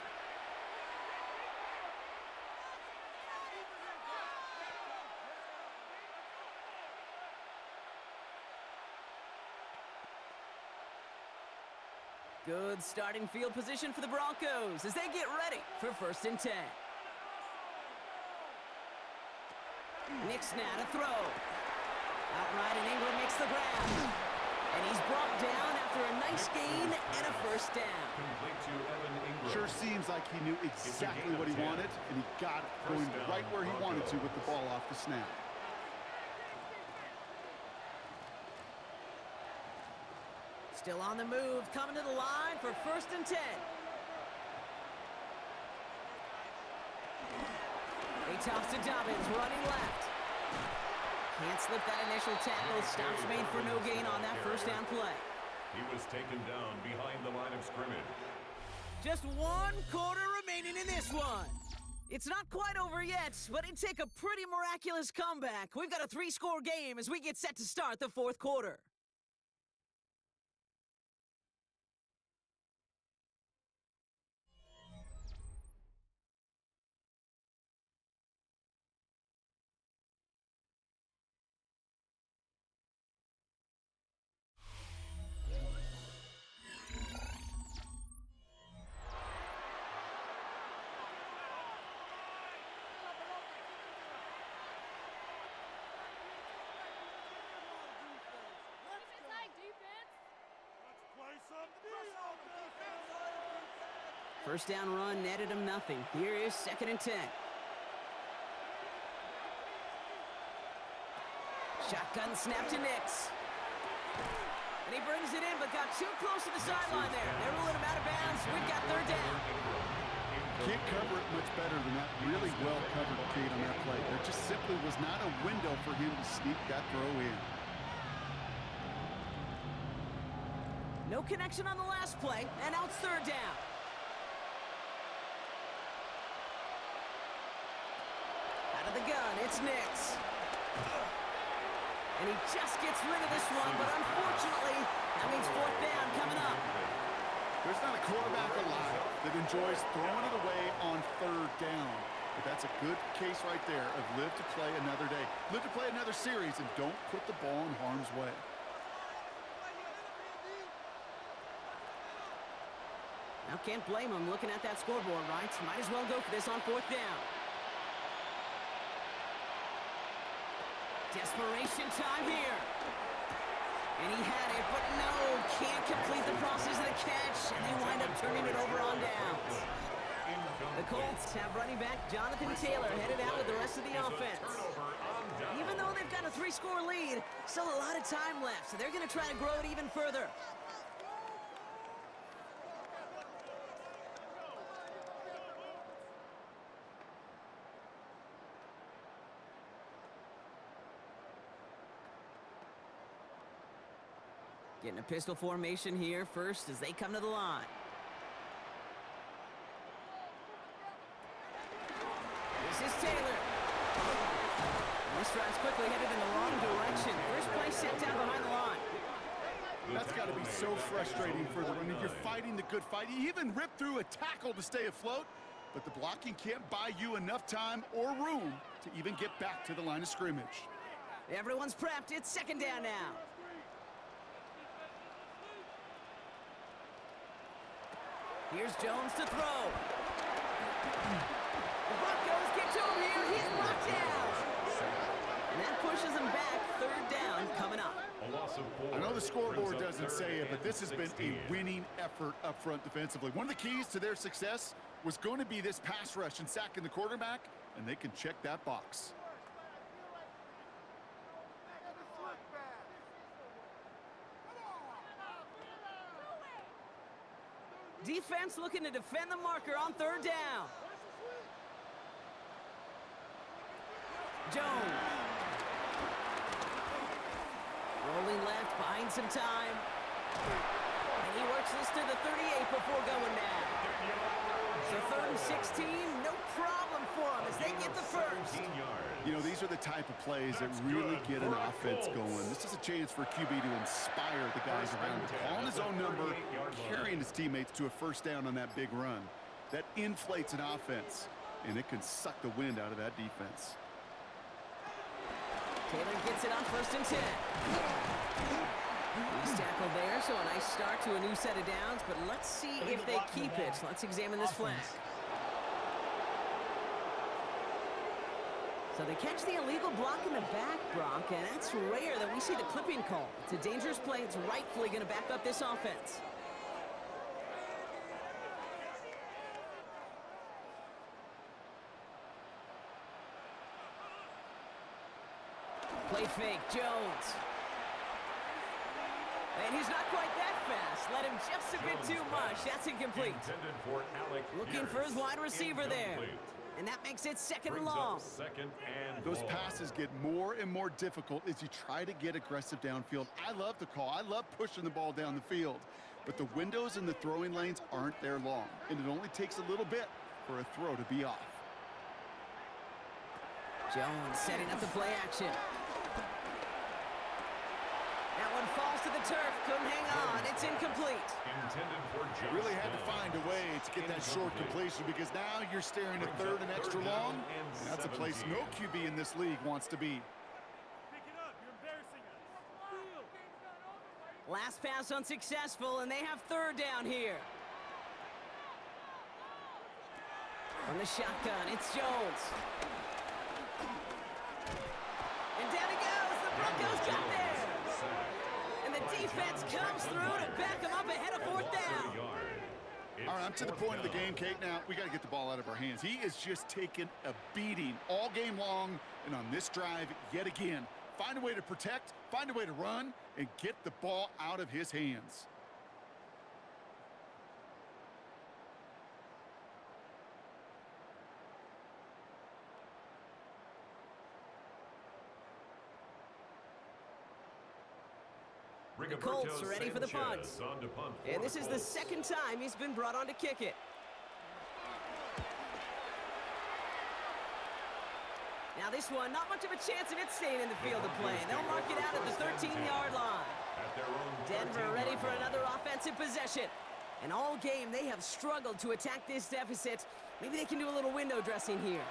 Good starting field position for the Broncos as they get ready for 1st and 10. Nick's now to throw. Outright, and Ingram makes the grab. And he's brought down after a nice gain and a 1st down. Sure seems like he knew exactly what he wanted, and he got it, going right where he wanted to with the ball off the snap. Still on the move, coming to the line for 1st and 10. They toss to Dobbins, running left. Can't slip that initial tackle. Stops made for no gain on that 1st down play. He was taken down behind the line of scrimmage. Just 1 quarter remaining in this one. It's not quite over yet, but it'd take a pretty miraculous comeback. We've got a 3-score game as we get set to start the 4th quarter. First down run netted him nothing. Here is 2nd and 10. Shotgun snap to Nix. And he brings it in, but got too close to the sideline there. They're ruling him out of bounds. We've got 3rd down. Can't cover it much better than that. Really well covered, Kate, on that play. There just simply was not a window for him to sneak that throw in. No connection on the last play, and now it's 3rd down. Out of the gun, it's Nix. And he just gets rid of this one, but unfortunately, that means 4th down coming up. There's not a quarterback alive that enjoys throwing it away on 3rd down. But that's a good case right there of live to play another day. Live to play another series, and don't put the ball in harm's way. Now can't blame him looking at that scoreboard, right? Might as well go for this on 4th down. Desperation time here. And he had it, but no, can't complete the process of the catch, and they wind up turning it over on downs. The Colts have running back Jonathan Taylor headed out with the rest of the offense. Even though they've got a 3-score lead, still a lot of time left, so they're going to try to grow it even further. Getting a pistol formation here first as they come to the line. This is Taylor. And this drive's quickly headed in the wrong direction. First play set down behind the line. That's got to be so frustrating for the runner. You're fighting the good fight. You even ripped through a tackle to stay afloat, but the blocking can't buy you enough time or room to even get back to the line of scrimmage. Everyone's prepped. It's 2nd down now. Here's Jones to throw. The Broncos get to him here. He's brought down. And that pushes him back. Third down coming up. I know the scoreboard doesn't say it, but this has been a winning effort up front defensively. One of the keys to their success was going to be this pass rush and sacking the quarterback, and they can check that box. Defense looking to defend the marker on third down. Jones. Rolling left, buying some time. And he works this to the 38 before going down. So 3rd and 16, no problem for them as they get the first. You know, these are the type of plays that really get an offense going. This is a chance for QB to inspire the guys around him. Calling his own number, carrying his teammates to a first down on that big run. That inflates an offense, and it can suck the wind out of that defense. Taylor gets it on 1st and 10. He's tackled there, so a nice start to a new set of downs, but let's see if they keep it. Let's examine this flag. So they catch the illegal block in the back, Brock, and that's rare that we see the clipping call. It's a dangerous play. It's rightfully going to back up this offense. Play fake, Jones. And he's not quite that fast. Let him just a bit too much. That's incomplete. Looking for his wide receiver there. And that makes it 2nd and long. Those passes get more and more difficult as you try to get aggressive downfield. I love the call. I love pushing the ball down the field. But the windows in the throwing lanes aren't there long. And it only takes a little bit for a throw to be off. Jones setting up the play action. That one falls to the turf. Couldn't hang on. It's incomplete. Really had to find a way to get that short completion because now you're staring at 3rd and extra long. And that's a place no QB in this league wants to be. Last pass unsuccessful, and they have 3rd down here. From the shotgun, it's Jones. And down he goes. The Broncos got there. And the defense comes through to back them up ahead of 4th down. All right, I'm to the point of the game, Kate. Now, we got to get the ball out of our hands. He is just taking a beating all game long, and on this drive, yet again. Find a way to protect, find a way to run, and get the ball out of his hands. The Colts are ready for the punt. And this is the 2nd time he's been brought on to kick it. Now this one, not much of a chance of it staying in the field of play. They'll mark it out at the 13-yard line. Denver ready for another offensive possession. And all game, they have struggled to attack this deficit. Maybe they can do a little window dressing here.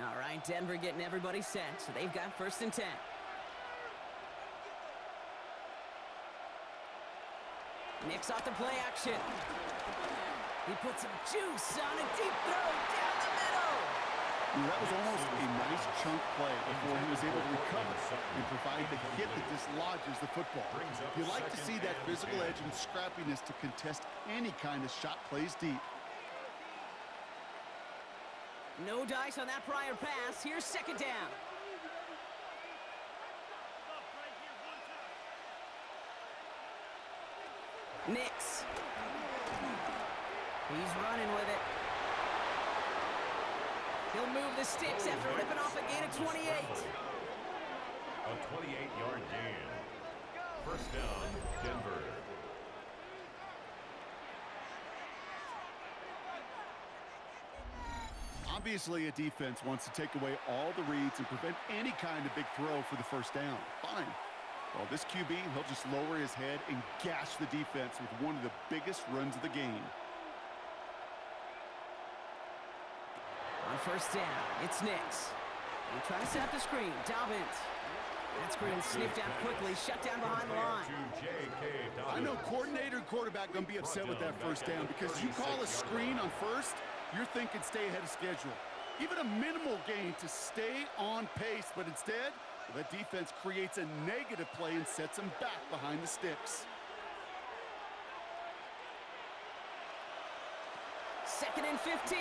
All right, Denver getting everybody set, so they've got 1st and 10. Nicks off the play action. He puts some juice on a deep throw down the middle. That was almost a nice chunk play before he was able to recover and provide the hit that dislodges the football. You like to see that physical edge and scrappiness to contest any kind of shot plays deep. No dice on that prior pass. Here's 2nd down. Nix. He's running with it. He'll move the sticks after ripping off a gain of 28. A 28-yard gain. 1st down, Denver. Obviously, a defense wants to take away all the reads and prevent any kind of big throw for the 1st down. Fine. Well, this QB, he'll just lower his head and gash the defense with one of the biggest runs of the game. first down. It's Nix. They try to set up the screen. Dobbins. That screen sniffed out quickly, shut down behind the line. I know coordinator and quarterback going to be upset with that first down because you call a screen on first, you're thinking stay ahead of schedule. Even a minimal gain to stay on pace, but instead, the defense creates a negative play and sets them back behind the sticks. Second and 15.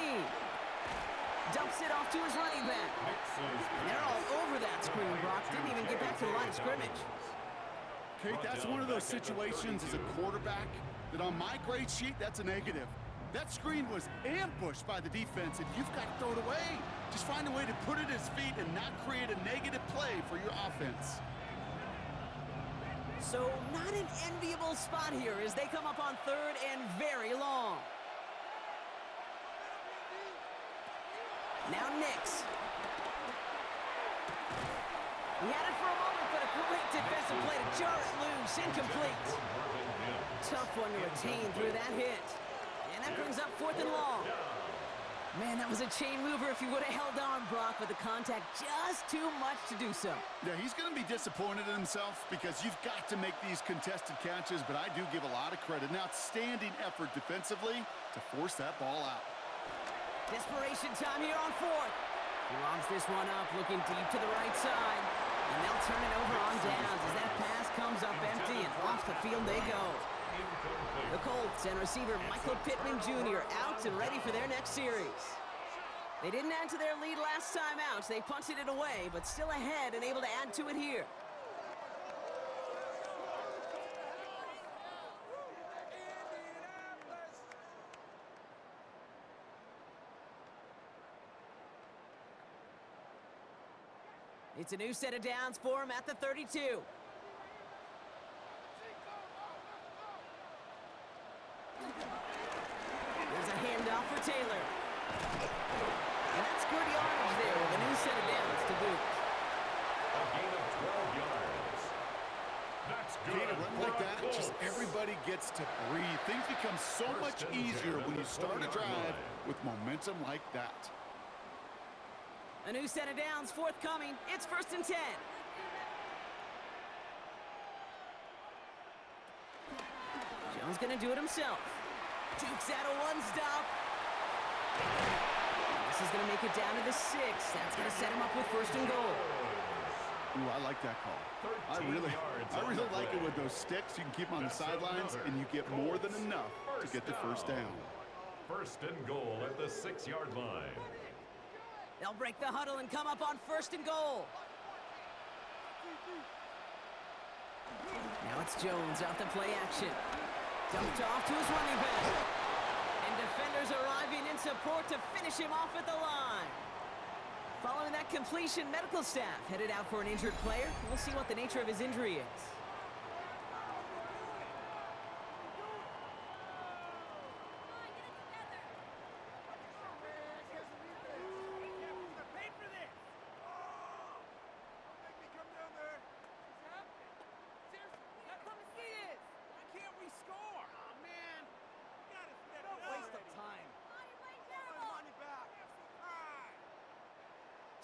Dumps it off to his running back. And they're all over that screen, Brock. Didn't even get back to the line of scrimmage. Kate, that's one of those situations as a quarterback that on my grade sheet, that's a negative. That screen was ambushed by the defense, and you've got to throw it away. Just find a way to put it at his feet and not create a negative play for your offense. So not an enviable spot here as they come up on third and very long. Now Nix. He had it for a moment, but a great defensive play to jar it loose. Incomplete. Tough one to retain through that hit. And that brings up fourth and long. Man, that was a chain mover if he would have held on, Brock, but the contact just too much to do so. Yeah, he's going to be disappointed in himself because you've got to make these contested catches, but I do give a lot of credit. An outstanding effort defensively to force that ball out. Desperation time here on fourth. He lobs this one up, looking deep to the right side. And they'll turn it over on downs as that pass comes up empty and off the field they go. The Colts and receiver Michael Pittman Jr. out and ready for their next series. They didn't add to their lead last time out. They punted it away, but still ahead and able to add to it here. It's a new set of downs for him at the 32. There's a handoff for Taylor. And that's good yardage there with a new set of downs to boot. A gain of 12 yards. That's good. A run like that, just everybody gets to breathe. Things become so much easier when you start a drive with momentum like that. A new set of downs forthcoming. It's first and 10. Jones gonna do it himself. Takes out a one-stop. This is gonna make it down to the 6. That's gonna set him up with first and goal. Ooh, I like that call. I really like it with those sticks. You can keep them on the sidelines, and you get more than enough to get the first down. First and goal at the 6-yard line. They'll break the huddle and come up on first and goal. Now it's Jones off the play action. Dumped off to his running back. And defenders arriving in support to finish him off at the line. Following that completion, medical staff headed out for an injured player. We'll see what the nature of his injury is.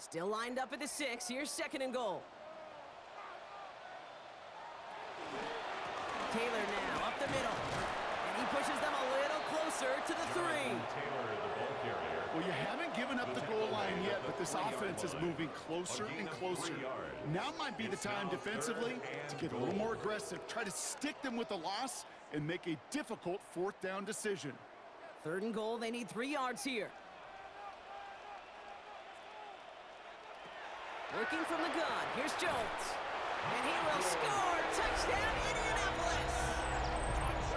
Still lined up at the 6. Here's second and goal. Taylor now up the middle. And he pushes them a little closer to the 3. Taylor, the ball carrier. Well, you haven't given up the goal line yet, but this offense is moving closer and closer. Now might be the time defensively to get a little more aggressive. Try to stick them with the loss and make a difficult fourth down decision. Third and goal. They need 3 yards here. Working from the gun, here's Jones. And he will score! Touchdown, Indianapolis!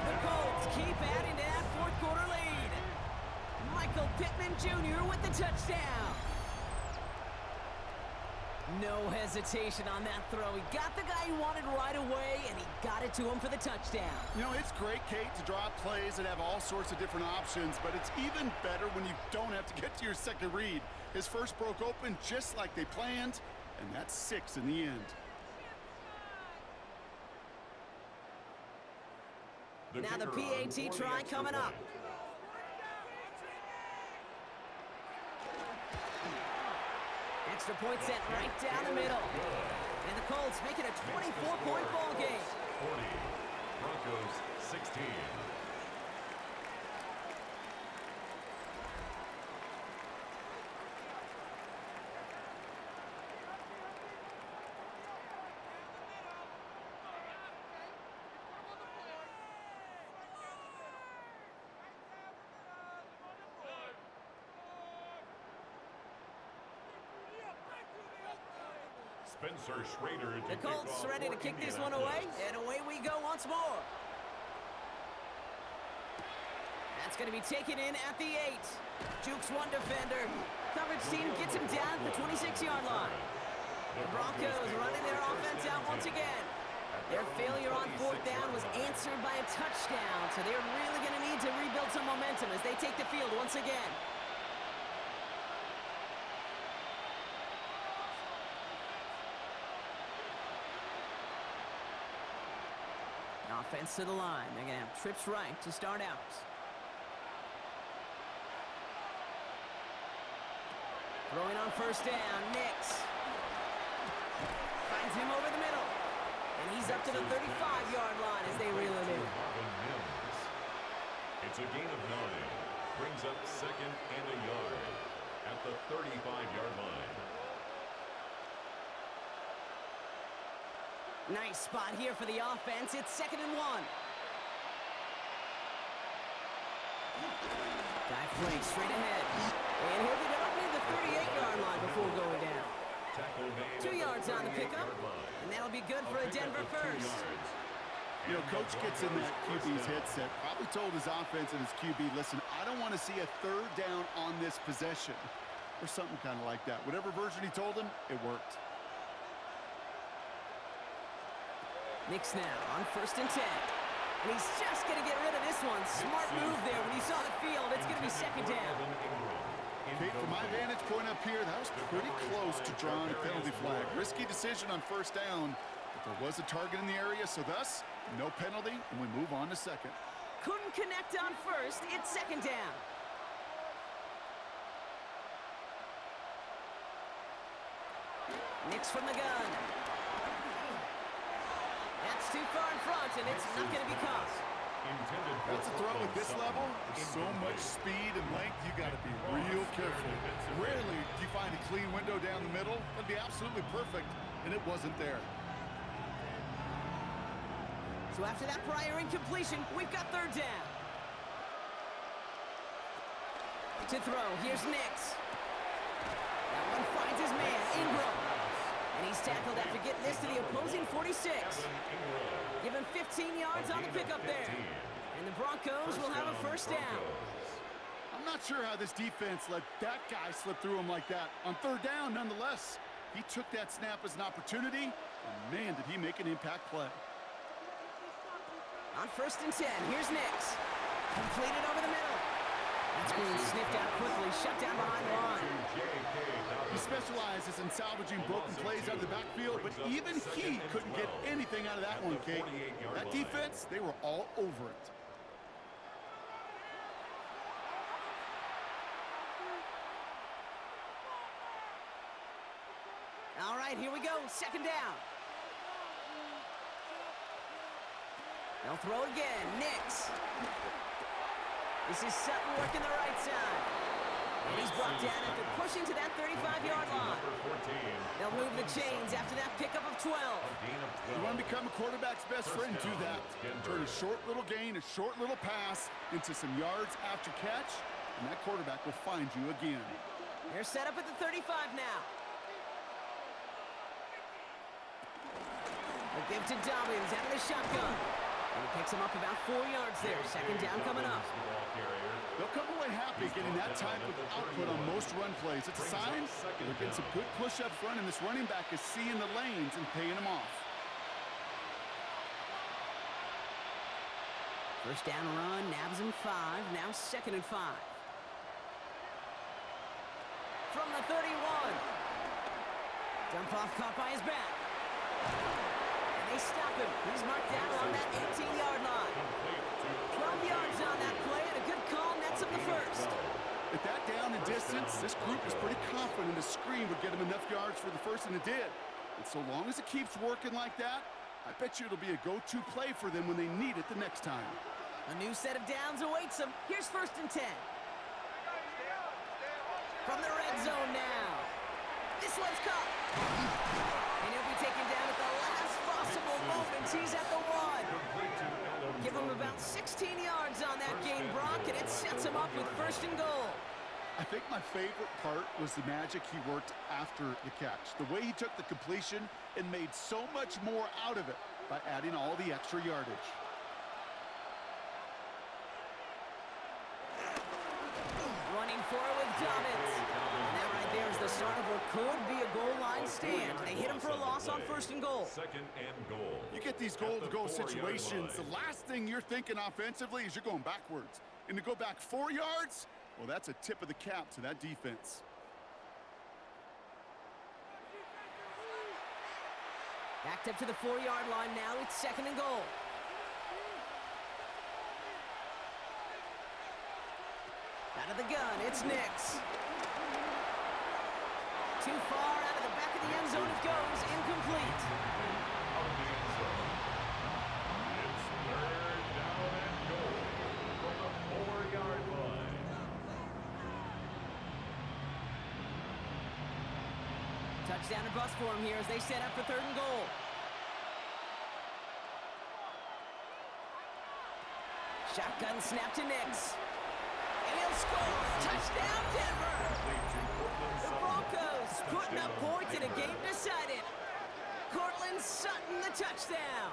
The Colts keep adding to that fourth quarter lead. Michael Pittman Jr. with the touchdown. No hesitation on that throw. He got the guy he wanted right away, and he got it to him for the touchdown. You know, it's great, Kate, to draw up plays and have all sorts of different options, but it's even better when you don't have to get to your second read. His first broke open just like they planned, and that's 6 in the end. Now the PAT try coming up. Extra point sent right down the middle. And the Colts make it a 24-point ball game. 40. Broncos 16. Spencer Schrader to The Colts kick off ready to for kick this one away, and away we go once more. That's going to be taken in at the 8. Jukes one defender. Coverage team gets him down at the 26-yard line. The Broncos running their offense out once again. Their failure on 4th down was answered by a touchdown, so they're really going to need to rebuild some momentum as they take the field once again. Offense to the line. They're going to have trips right to start out. Throwing on 1st down, Nix. Finds him over the middle. And he's up to the 35-yard line as they reel him in. It's a gain of 9. Brings up 2nd and a yard at the 35-yard line. Nice spot here for the offense. It's 2nd and 1. Dive play straight ahead. And he'll get it up near the 38-yard line before going down. 2 yards on the pickup. And that'll be good for a Denver first. You know, Coach gets in that QB's headset, probably told his offense and his QB, listen, I don't want to see a 3rd down on this possession. Or something kind of like that. Whatever version he told him, it worked. Nix now on 1st and 10. And he's just going to get rid of this one. Smart move there when he saw the field. It's going to be 2nd down. Kate, from my vantage point up here, that was pretty close to drawing a penalty flag. Risky decision on 1st down, but there was a target in the area, so thus, no penalty, and we move on to 2nd. Couldn't connect on 1st. It's 2nd down. Nix from the gun. That's too far in front, and it's not going to be caught. That's a throw at this level. With so much speed and length, you got to be real careful. Rarely do you find a clean window down the middle. That'd be absolutely perfect, and it wasn't there. So after that prior incompletion, we've got 3rd down. To throw, here's Nix. That one finds his man, Ingram. And he's tackled after getting this to the opposing 46. Give him 15 yards on the pickup there. And the Broncos will have a 1st down. I'm not sure how this defense let that guy slip through him like that. On 3rd down, nonetheless, he took that snap as an opportunity, and man, did he make an impact play. On 1st and 10, here's Nix. Completed over the middle. That's being sniffed out quickly, shut down behind the line. He specializes in salvaging broken plays out of the backfield, but even he couldn't get anything out of that one, Kate. That defense, they were all over it. All right, here we go, 2nd down. They'll throw again, Nix. This is Sutton working the right side. And he's brought down after pushing to that 35-yard line. They'll move the chains after that pickup of 12. You want to become a quarterback's best friend, do that. Turn a short little gain, a short little pass into some yards after catch, and that quarterback will find you again. They're set up at the 35 now. A give to Dobbins out of the shotgun. And he picks him up about 4 yards there. 2nd down coming up. They'll come away happy getting that type of output on most run plays. It's a sign they're getting some good push up front, and this running back is seeing the lanes and paying them off. 1st down run, nabs him 5. Now 2nd and 5. From the 31. Dump off caught by his back. They stop him. He's marked down on that 18-yard line. 12 yards on that play, and a good call nets him the 1st. At that down and distance, this group is pretty confident a screen would get him enough yards for the first, and it did. And so long as it keeps working like that, I bet you it'll be a go-to play for them when they need it the next time. A new set of downs awaits them. Here's 1st and 10. From the red zone now. This one's caught. And he'll be taken down at the last possible moment. He's at the 1. Give him about 16 yards on that game, Brock, and it sets him up with 1st and goal. I think my favorite part was the magic he worked after the catch. The way he took the completion and made so much more out of it by adding all the extra yardage. Running forward with dominance. And that right there is the start of what could be a goal line stand. They hit him for a loss on 1st and goal. 2nd and goal. You get these goal-to-goal situations, the last thing you're thinking offensively is you're going backwards. And to go back 4 yards, well, that's a tip of the cap to that defense. Backed up to the 4-yard line now. It's 2nd and goal. Out of the gun, it's Nix. Too far out of the back of the end zone it goes. Incomplete. It's 3rd down and goal from the 4-yard line. Touchdown or bust for him here as they set up for 3rd and goal. Shotgun snap to Nix. And he'll score. Touchdown, Denver. The Broncos putting up points in a game decided. Cortland Sutton, the touchdown.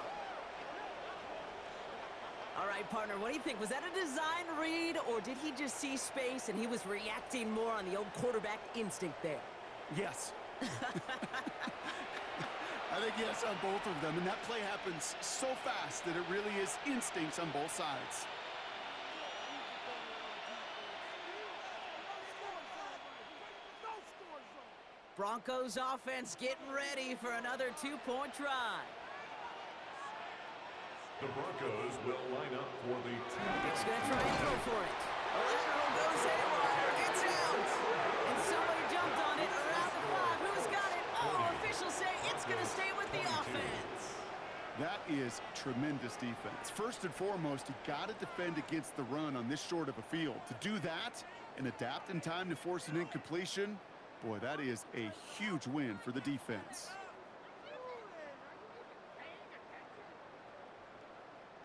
All right, partner, what do you think? Was that a design read, or did he just see space and he was reacting more on the old quarterback instinct there? Yes. I think yes on both of them, and that play happens so fast that it really is instincts on both sides. Broncos offense getting ready for another 2-point try. The Broncos will line up for the 2. He's going to try and throw for it. A lateral goes haywire. It's out. And somebody jumped on it around the 5. Who's got it? Oh, officials say it's going to stay with the offense. That is tremendous defense. First and foremost, you got to defend against the run on this short of a field. To do that and adapt in time to force an incompletion, boy, that is a huge win for the defense.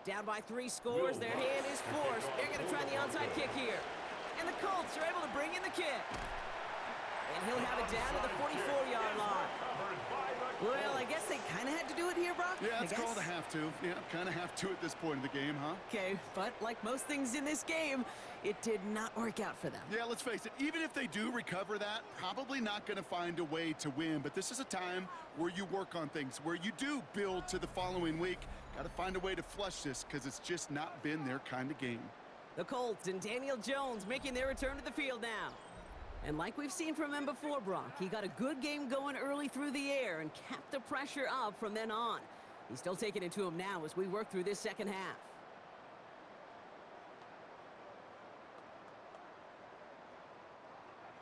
Down by 3 scores, their hand is forced. They're going to try the onside kick here. And the Colts are able to bring in the kick. And he'll have it down to the 44-yard line. Well, I guess they kind of had to do it here, Brock. Yeah, it's called a have to. Yeah, kind of have to at this point in the game, huh? Okay, but like most things in this game, it did not work out for them. Yeah, let's face it, even if they do recover that, probably not going to find a way to win. But this is a time where you work on things, where you do build to the following week. Got to find a way to flush this because it's just not been their kind of game. The Colts and Daniel Jones making their return to the field now. And like we've seen from him before, Brock, he got a good game going early through the air and kept the pressure up from then on. He's still taking it to him now as we work through this second half.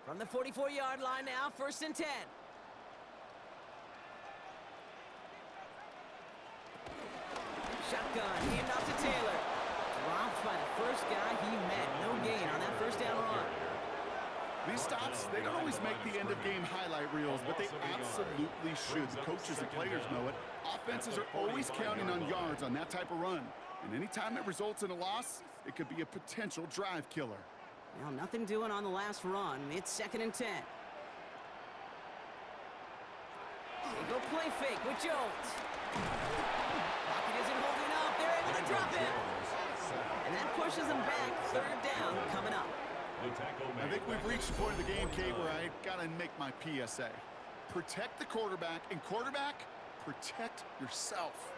From the 44-yard line now, 1st and 10. Shotgun, handoff to Taylor. Dropped by the first guy he met. No gain on that 1st down run. These stops, they don't always make the end-of-game highlight reels, but they absolutely should. The coaches and players know it. Offenses are always counting on yards on that type of run. And anytime it results in a loss, it could be a potential drive killer. Well, nothing doing on the last run. It's 2nd and 10. They go play fake with Jones. Pocket isn't holding up. They're able to drop him. And that pushes them back. 3rd down coming up. I think we've reached the point of the game, Kate, where I got to make my PSA. Protect the quarterback, and quarterback, protect yourself.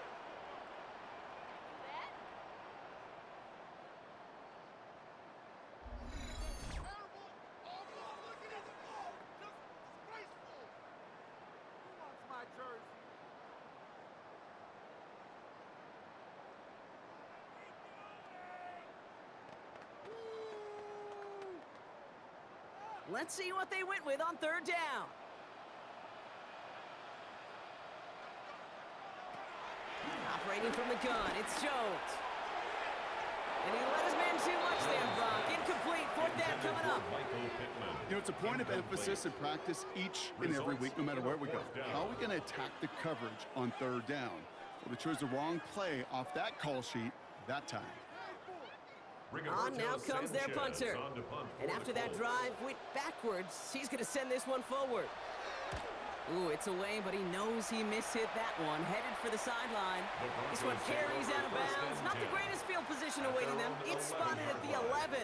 Let's see what they went with on third down. Operating from the gun, it's Jones. And he let his man too much there, Brock. Incomplete, fourth down coming up. You know, it's a point of emphasis in practice each and every week, no matter where we go. How are we going to attack the coverage on third down? Well, they chose the wrong play off that call sheet that time. On now comes their punter. And after that drive went backwards, he's going to send this one forward. Ooh, it's away, but he knows he mishit that one. Headed for the sideline. This one carries out of bounds. Not the greatest field position awaiting them. It's spotted at the 11.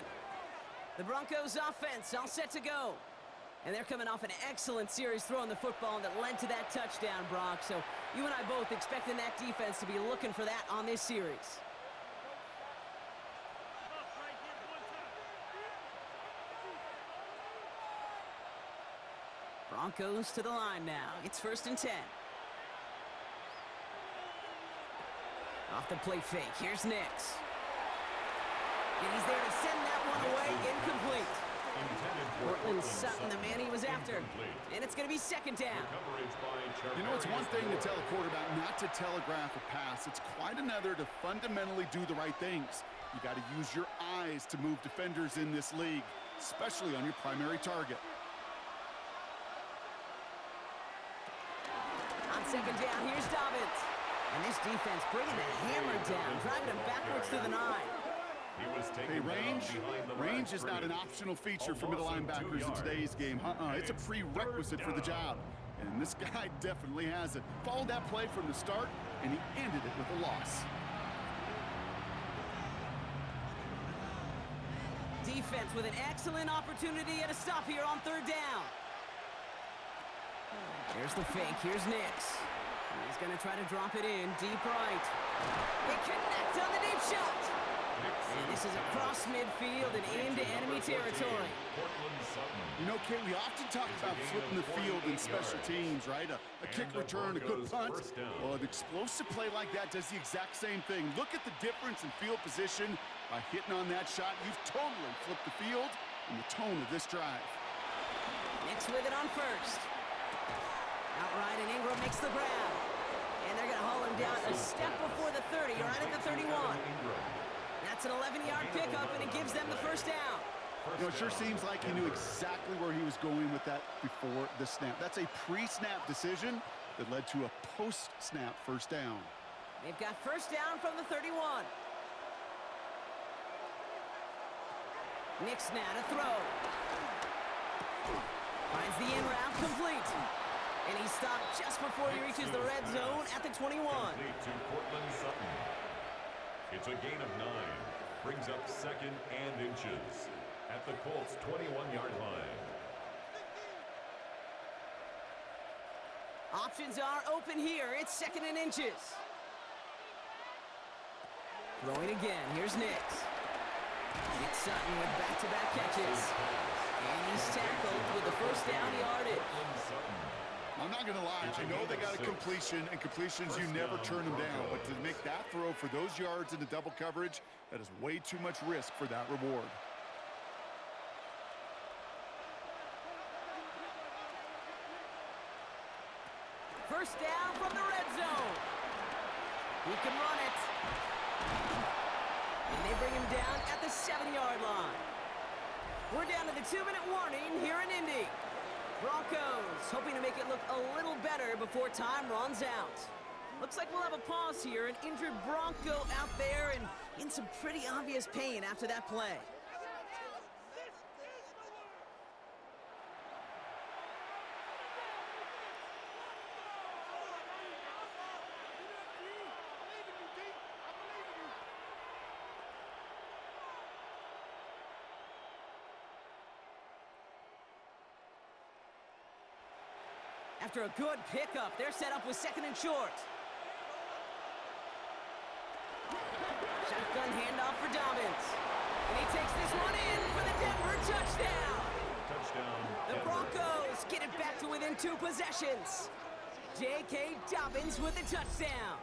The Broncos offense all set to go. And they're coming off an excellent series throwing the football that led to that touchdown, Brock. So you and I both expecting that defense to be looking for that on this series. Broncos to the line now. It's 1st and 10. Off the play fake. Here's Nix. And he's there to send that one away. Incomplete. Cortland Sutton, the man he was after. And it's going to be 2nd down. You know, it's one thing to tell a quarterback not to telegraph a pass. It's quite another to fundamentally do the right things. You got to use your eyes to move defenders in this league, especially on your primary target. On 2nd down, here's Dobbins. And this defense bringing the hammer down, driving him backwards to the 9. Hey, range is not an optional feature for middle linebackers in today's game. It's a prerequisite for the job. And this guy definitely has it. Followed that play from the start, and he ended it with a loss. Defense with an excellent opportunity and a stop here on 3rd down. Here's the fake. Here's Nix. He's going to try to drop it in deep right. They connect on the deep shot. And this is across midfield and into enemy territory. You know, Kate, we often talk about flipping the field in special teams, right? A kick return, a good punt. Well, an explosive play like that does the exact same thing. Look at the difference in field position. By hitting on that shot, you've totally flipped the field and the tone of this drive. Nix with it on 1st. Outright, and Ingram makes the grab. And they're going to haul him down a step before the 30, right at the 31. That's an 11-yard pickup, and it gives them the 1st down. You know, it sure seems like he knew exactly where he was going with that before the snap. That's a pre-snap decision that led to a post-snap 1st down. They've got 1st down from the 31. Nix now to throw. Finds the in route complete. And he stopped just before he reaches the red zone at the 21. To Cortland Sutton. It's a gain of 9. Brings up 2nd and inches at the Colts' 21-yard line. Options are open here. It's 2nd and inches. Throwing again. Here's Nix. Nick Sutton with back-to-back catches. And he's tackled with the 1st down yardage. I'm not going to lie. I know they got a completion, and completions, you never turn them down. But to make that throw for those yards into double coverage, that is way too much risk for that reward. First down from the red zone. He can run it. And they bring him down at the 7-yard line. We're down to the 2-minute warning here in Indy. Broncos hoping to make it look a little better before time runs out. Looks like we'll have a pause here. An injured Bronco out there and in some pretty obvious pain after that play. After a good pickup, they're set up with 2nd and short. Shotgun handoff for Dobbins. And he takes this one in for the Denver touchdown. The Broncos get it back to within 2 possessions. J.K. Dobbins with the touchdown.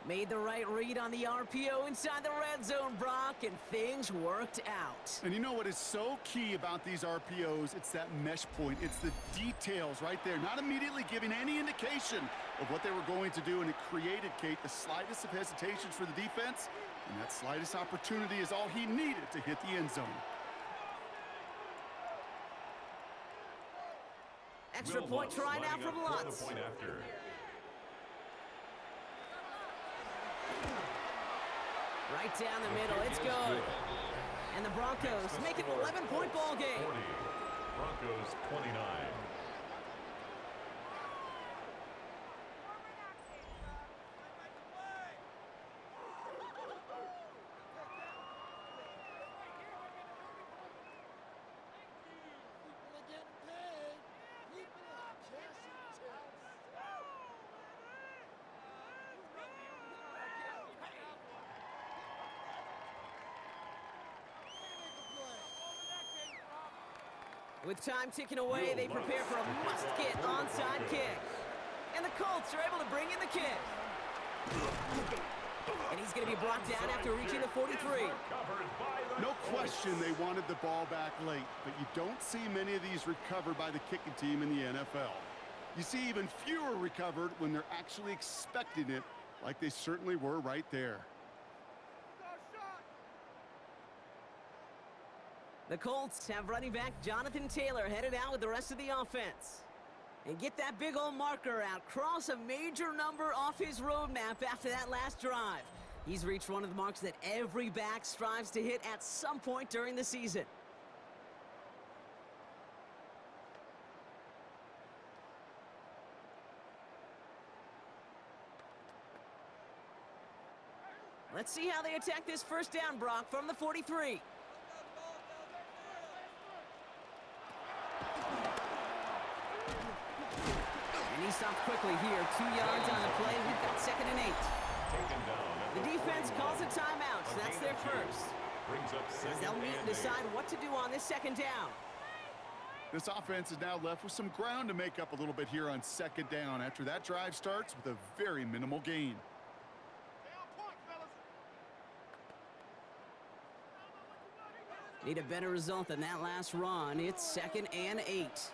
Made the right read on the RPO inside the red zone, Brock, and things worked out. And you know what is so key about these RPOs? It's that mesh point. It's the details right there, not immediately giving any indication of what they were going to do, and it created, Kate, the slightest of hesitations for the defense, and that slightest opportunity is all he needed to hit the end zone. Extra point try now from Lutz. Right down the middle, it's good. And the Broncos make it an 11-point ball game. 40, Broncos 29. With time ticking away, they prepare for a must-get onside kick. And the Colts are able to bring in the kick. And he's going to be brought down after reaching the 43. No question they wanted the ball back late, but you don't see many of these recovered by the kicking team in the NFL. You see even fewer recovered when they're actually expecting it, like they certainly were right there. The Colts have running back Jonathan Taylor headed out with the rest of the offense. And get that big old marker out. Cross a major number off his roadmap after that last drive. He's reached one of the marks that every back strives to hit at some point during the season. Let's see how they attack this first down, Brock, from the 43. And he stopped quickly here. 2 yards on the play. We've got 2nd and 8. The defense calls a timeout, so that's their first. As they'll meet and decide what to do on this 2nd down. This offense is now left with some ground to make up a little bit here on 2nd down after that drive starts with a very minimal gain. Need a better result than that last run. It's 2nd and 8.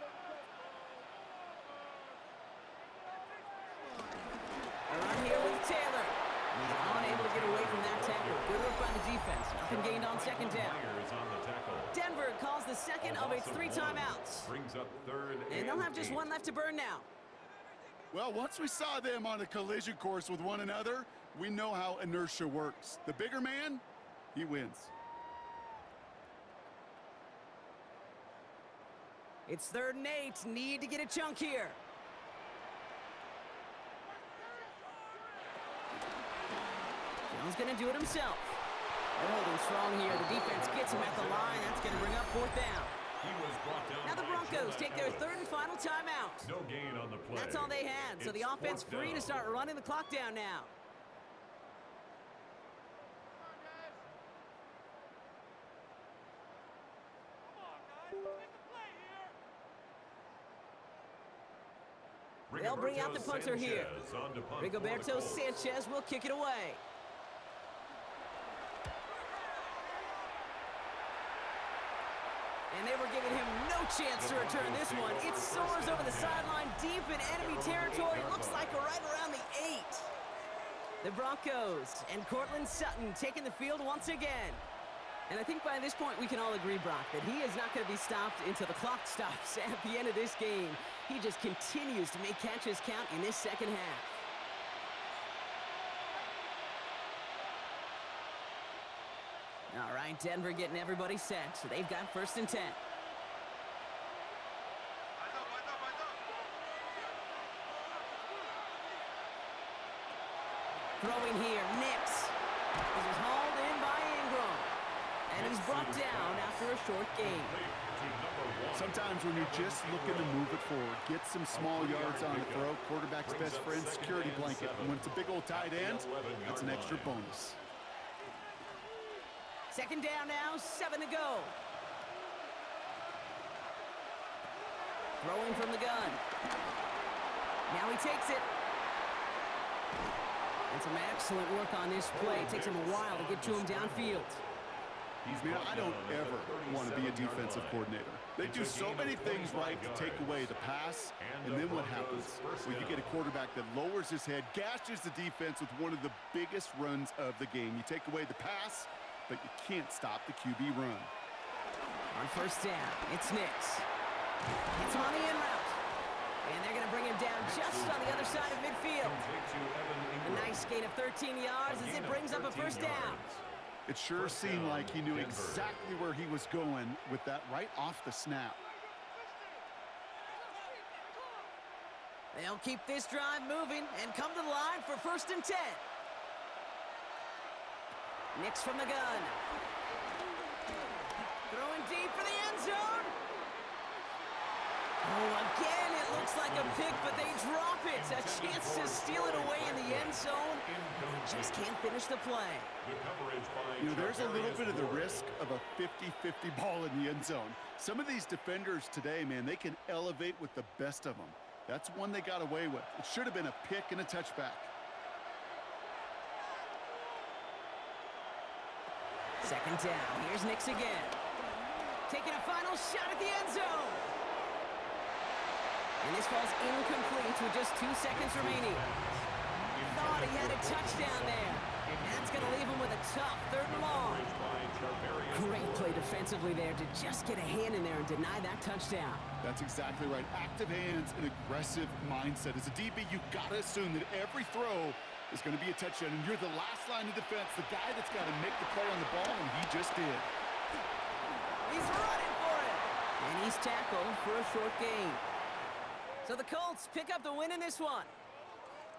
Run here with Taylor. He's unable to get away from that tackle. Good work by the defense. Nothing gained on 2nd down. Denver calls the second of its 3 timeouts. Brings up 3rd and they'll have just 1 left to burn now. Well, once we saw them on a collision course with one another, we know how inertia works. The bigger man, he wins. It's 3rd and 8. Need to get a chunk here. Jones going to do it himself. They're holding strong here. The defense gets him at the line. That's going to bring up 4th down. Now the Broncos take their 3rd and final timeout. No gain on the play. That's all they had, so the offense free to start running the clock down now. They'll bring out the punter here. Rigoberto Sanchez will kick it away. And they were giving him no chance to return this one. It soars over the sideline deep in enemy territory. Looks like right around the 8. The Broncos and Cortland Sutton taking the field once again. And I think by this point we can all agree, Brock, that he is not going to be stopped until the clock stops at the end of this game. He just continues to make catches count in this 2nd half. All right, Denver getting everybody set. So they've got 1st and 10. Throwing here, Nix. This is hauled in by Ingram. And he's brought down after a short gain. Sometimes when you're just looking to move it forward, get some small yards on the throw, quarterback's best friend, security blanket. And when it's a big old tight end, that's an extra bonus. 2nd down now, 7 to go. Throwing from the gun. Now he takes it. And some excellent work on this play. It takes him a while to get to him downfield. I don't ever want to be a defensive coordinator. They do so many things right to take away the pass, and then what happens? Well, you get a quarterback that lowers his head, gashes the defense with one of the biggest runs of the game. You take away the pass, but you can't stop the QB run. On first down, it's Nix. Hits him on the in route. And they're going to bring him down just on the other side of midfield. A nice gain of 13 yards as it brings up a first down. It sure seemed like he knew exactly where he was going with that right off the snap. They'll keep this drive moving and come to the line for 1st and 10. Nix from the gun. Throwing deep for the end zone. Oh, again, it looks like a pick, but they drop it. A chance to steal it away in the end zone. They just can't finish the play. You know, there's a little bit of the risk of a 50-50 ball in the end zone. Some of these defenders today, man, they can elevate with the best of them. That's one they got away with. It should have been a pick and a touchback. 2nd down. Here's Nix again. Taking a final shot at the end zone. And this falls incomplete with just 2 seconds remaining. Thought he had a touchdown there. And that's going to leave him with a tough 3rd and long. Great play defensively there to just get a hand in there and deny that touchdown. That's exactly right. Active hands and aggressive mindset. As a DB, you've got to assume that every throw is going to be a touchdown. And you're the last line of defense, the guy that's got to make the play on the ball, and he just did. He's running for it. And he's tackled for a short gain. So the Colts pick up the win in this one.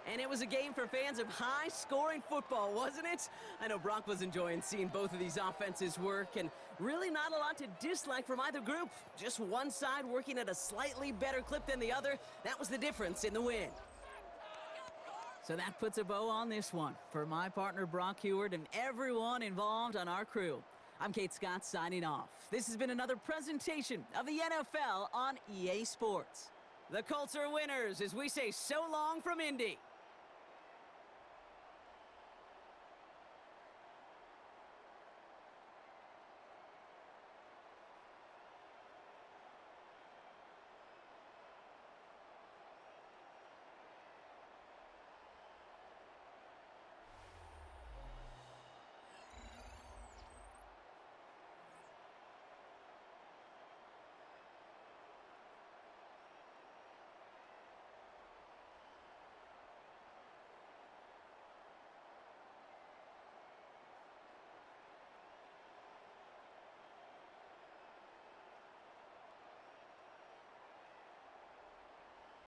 And it was a game for fans of high-scoring football, wasn't it? I know Brock was enjoying seeing both of these offenses work, and really not a lot to dislike from either group. Just one side working at a slightly better clip than the other. That was the difference in the win. So that puts a bow on this one. For my partner, Brock Heward, and everyone involved on our crew, I'm Kate Scott signing off. This has been another presentation of the NFL on EA Sports. The Colts are winners as we say so long from Indy.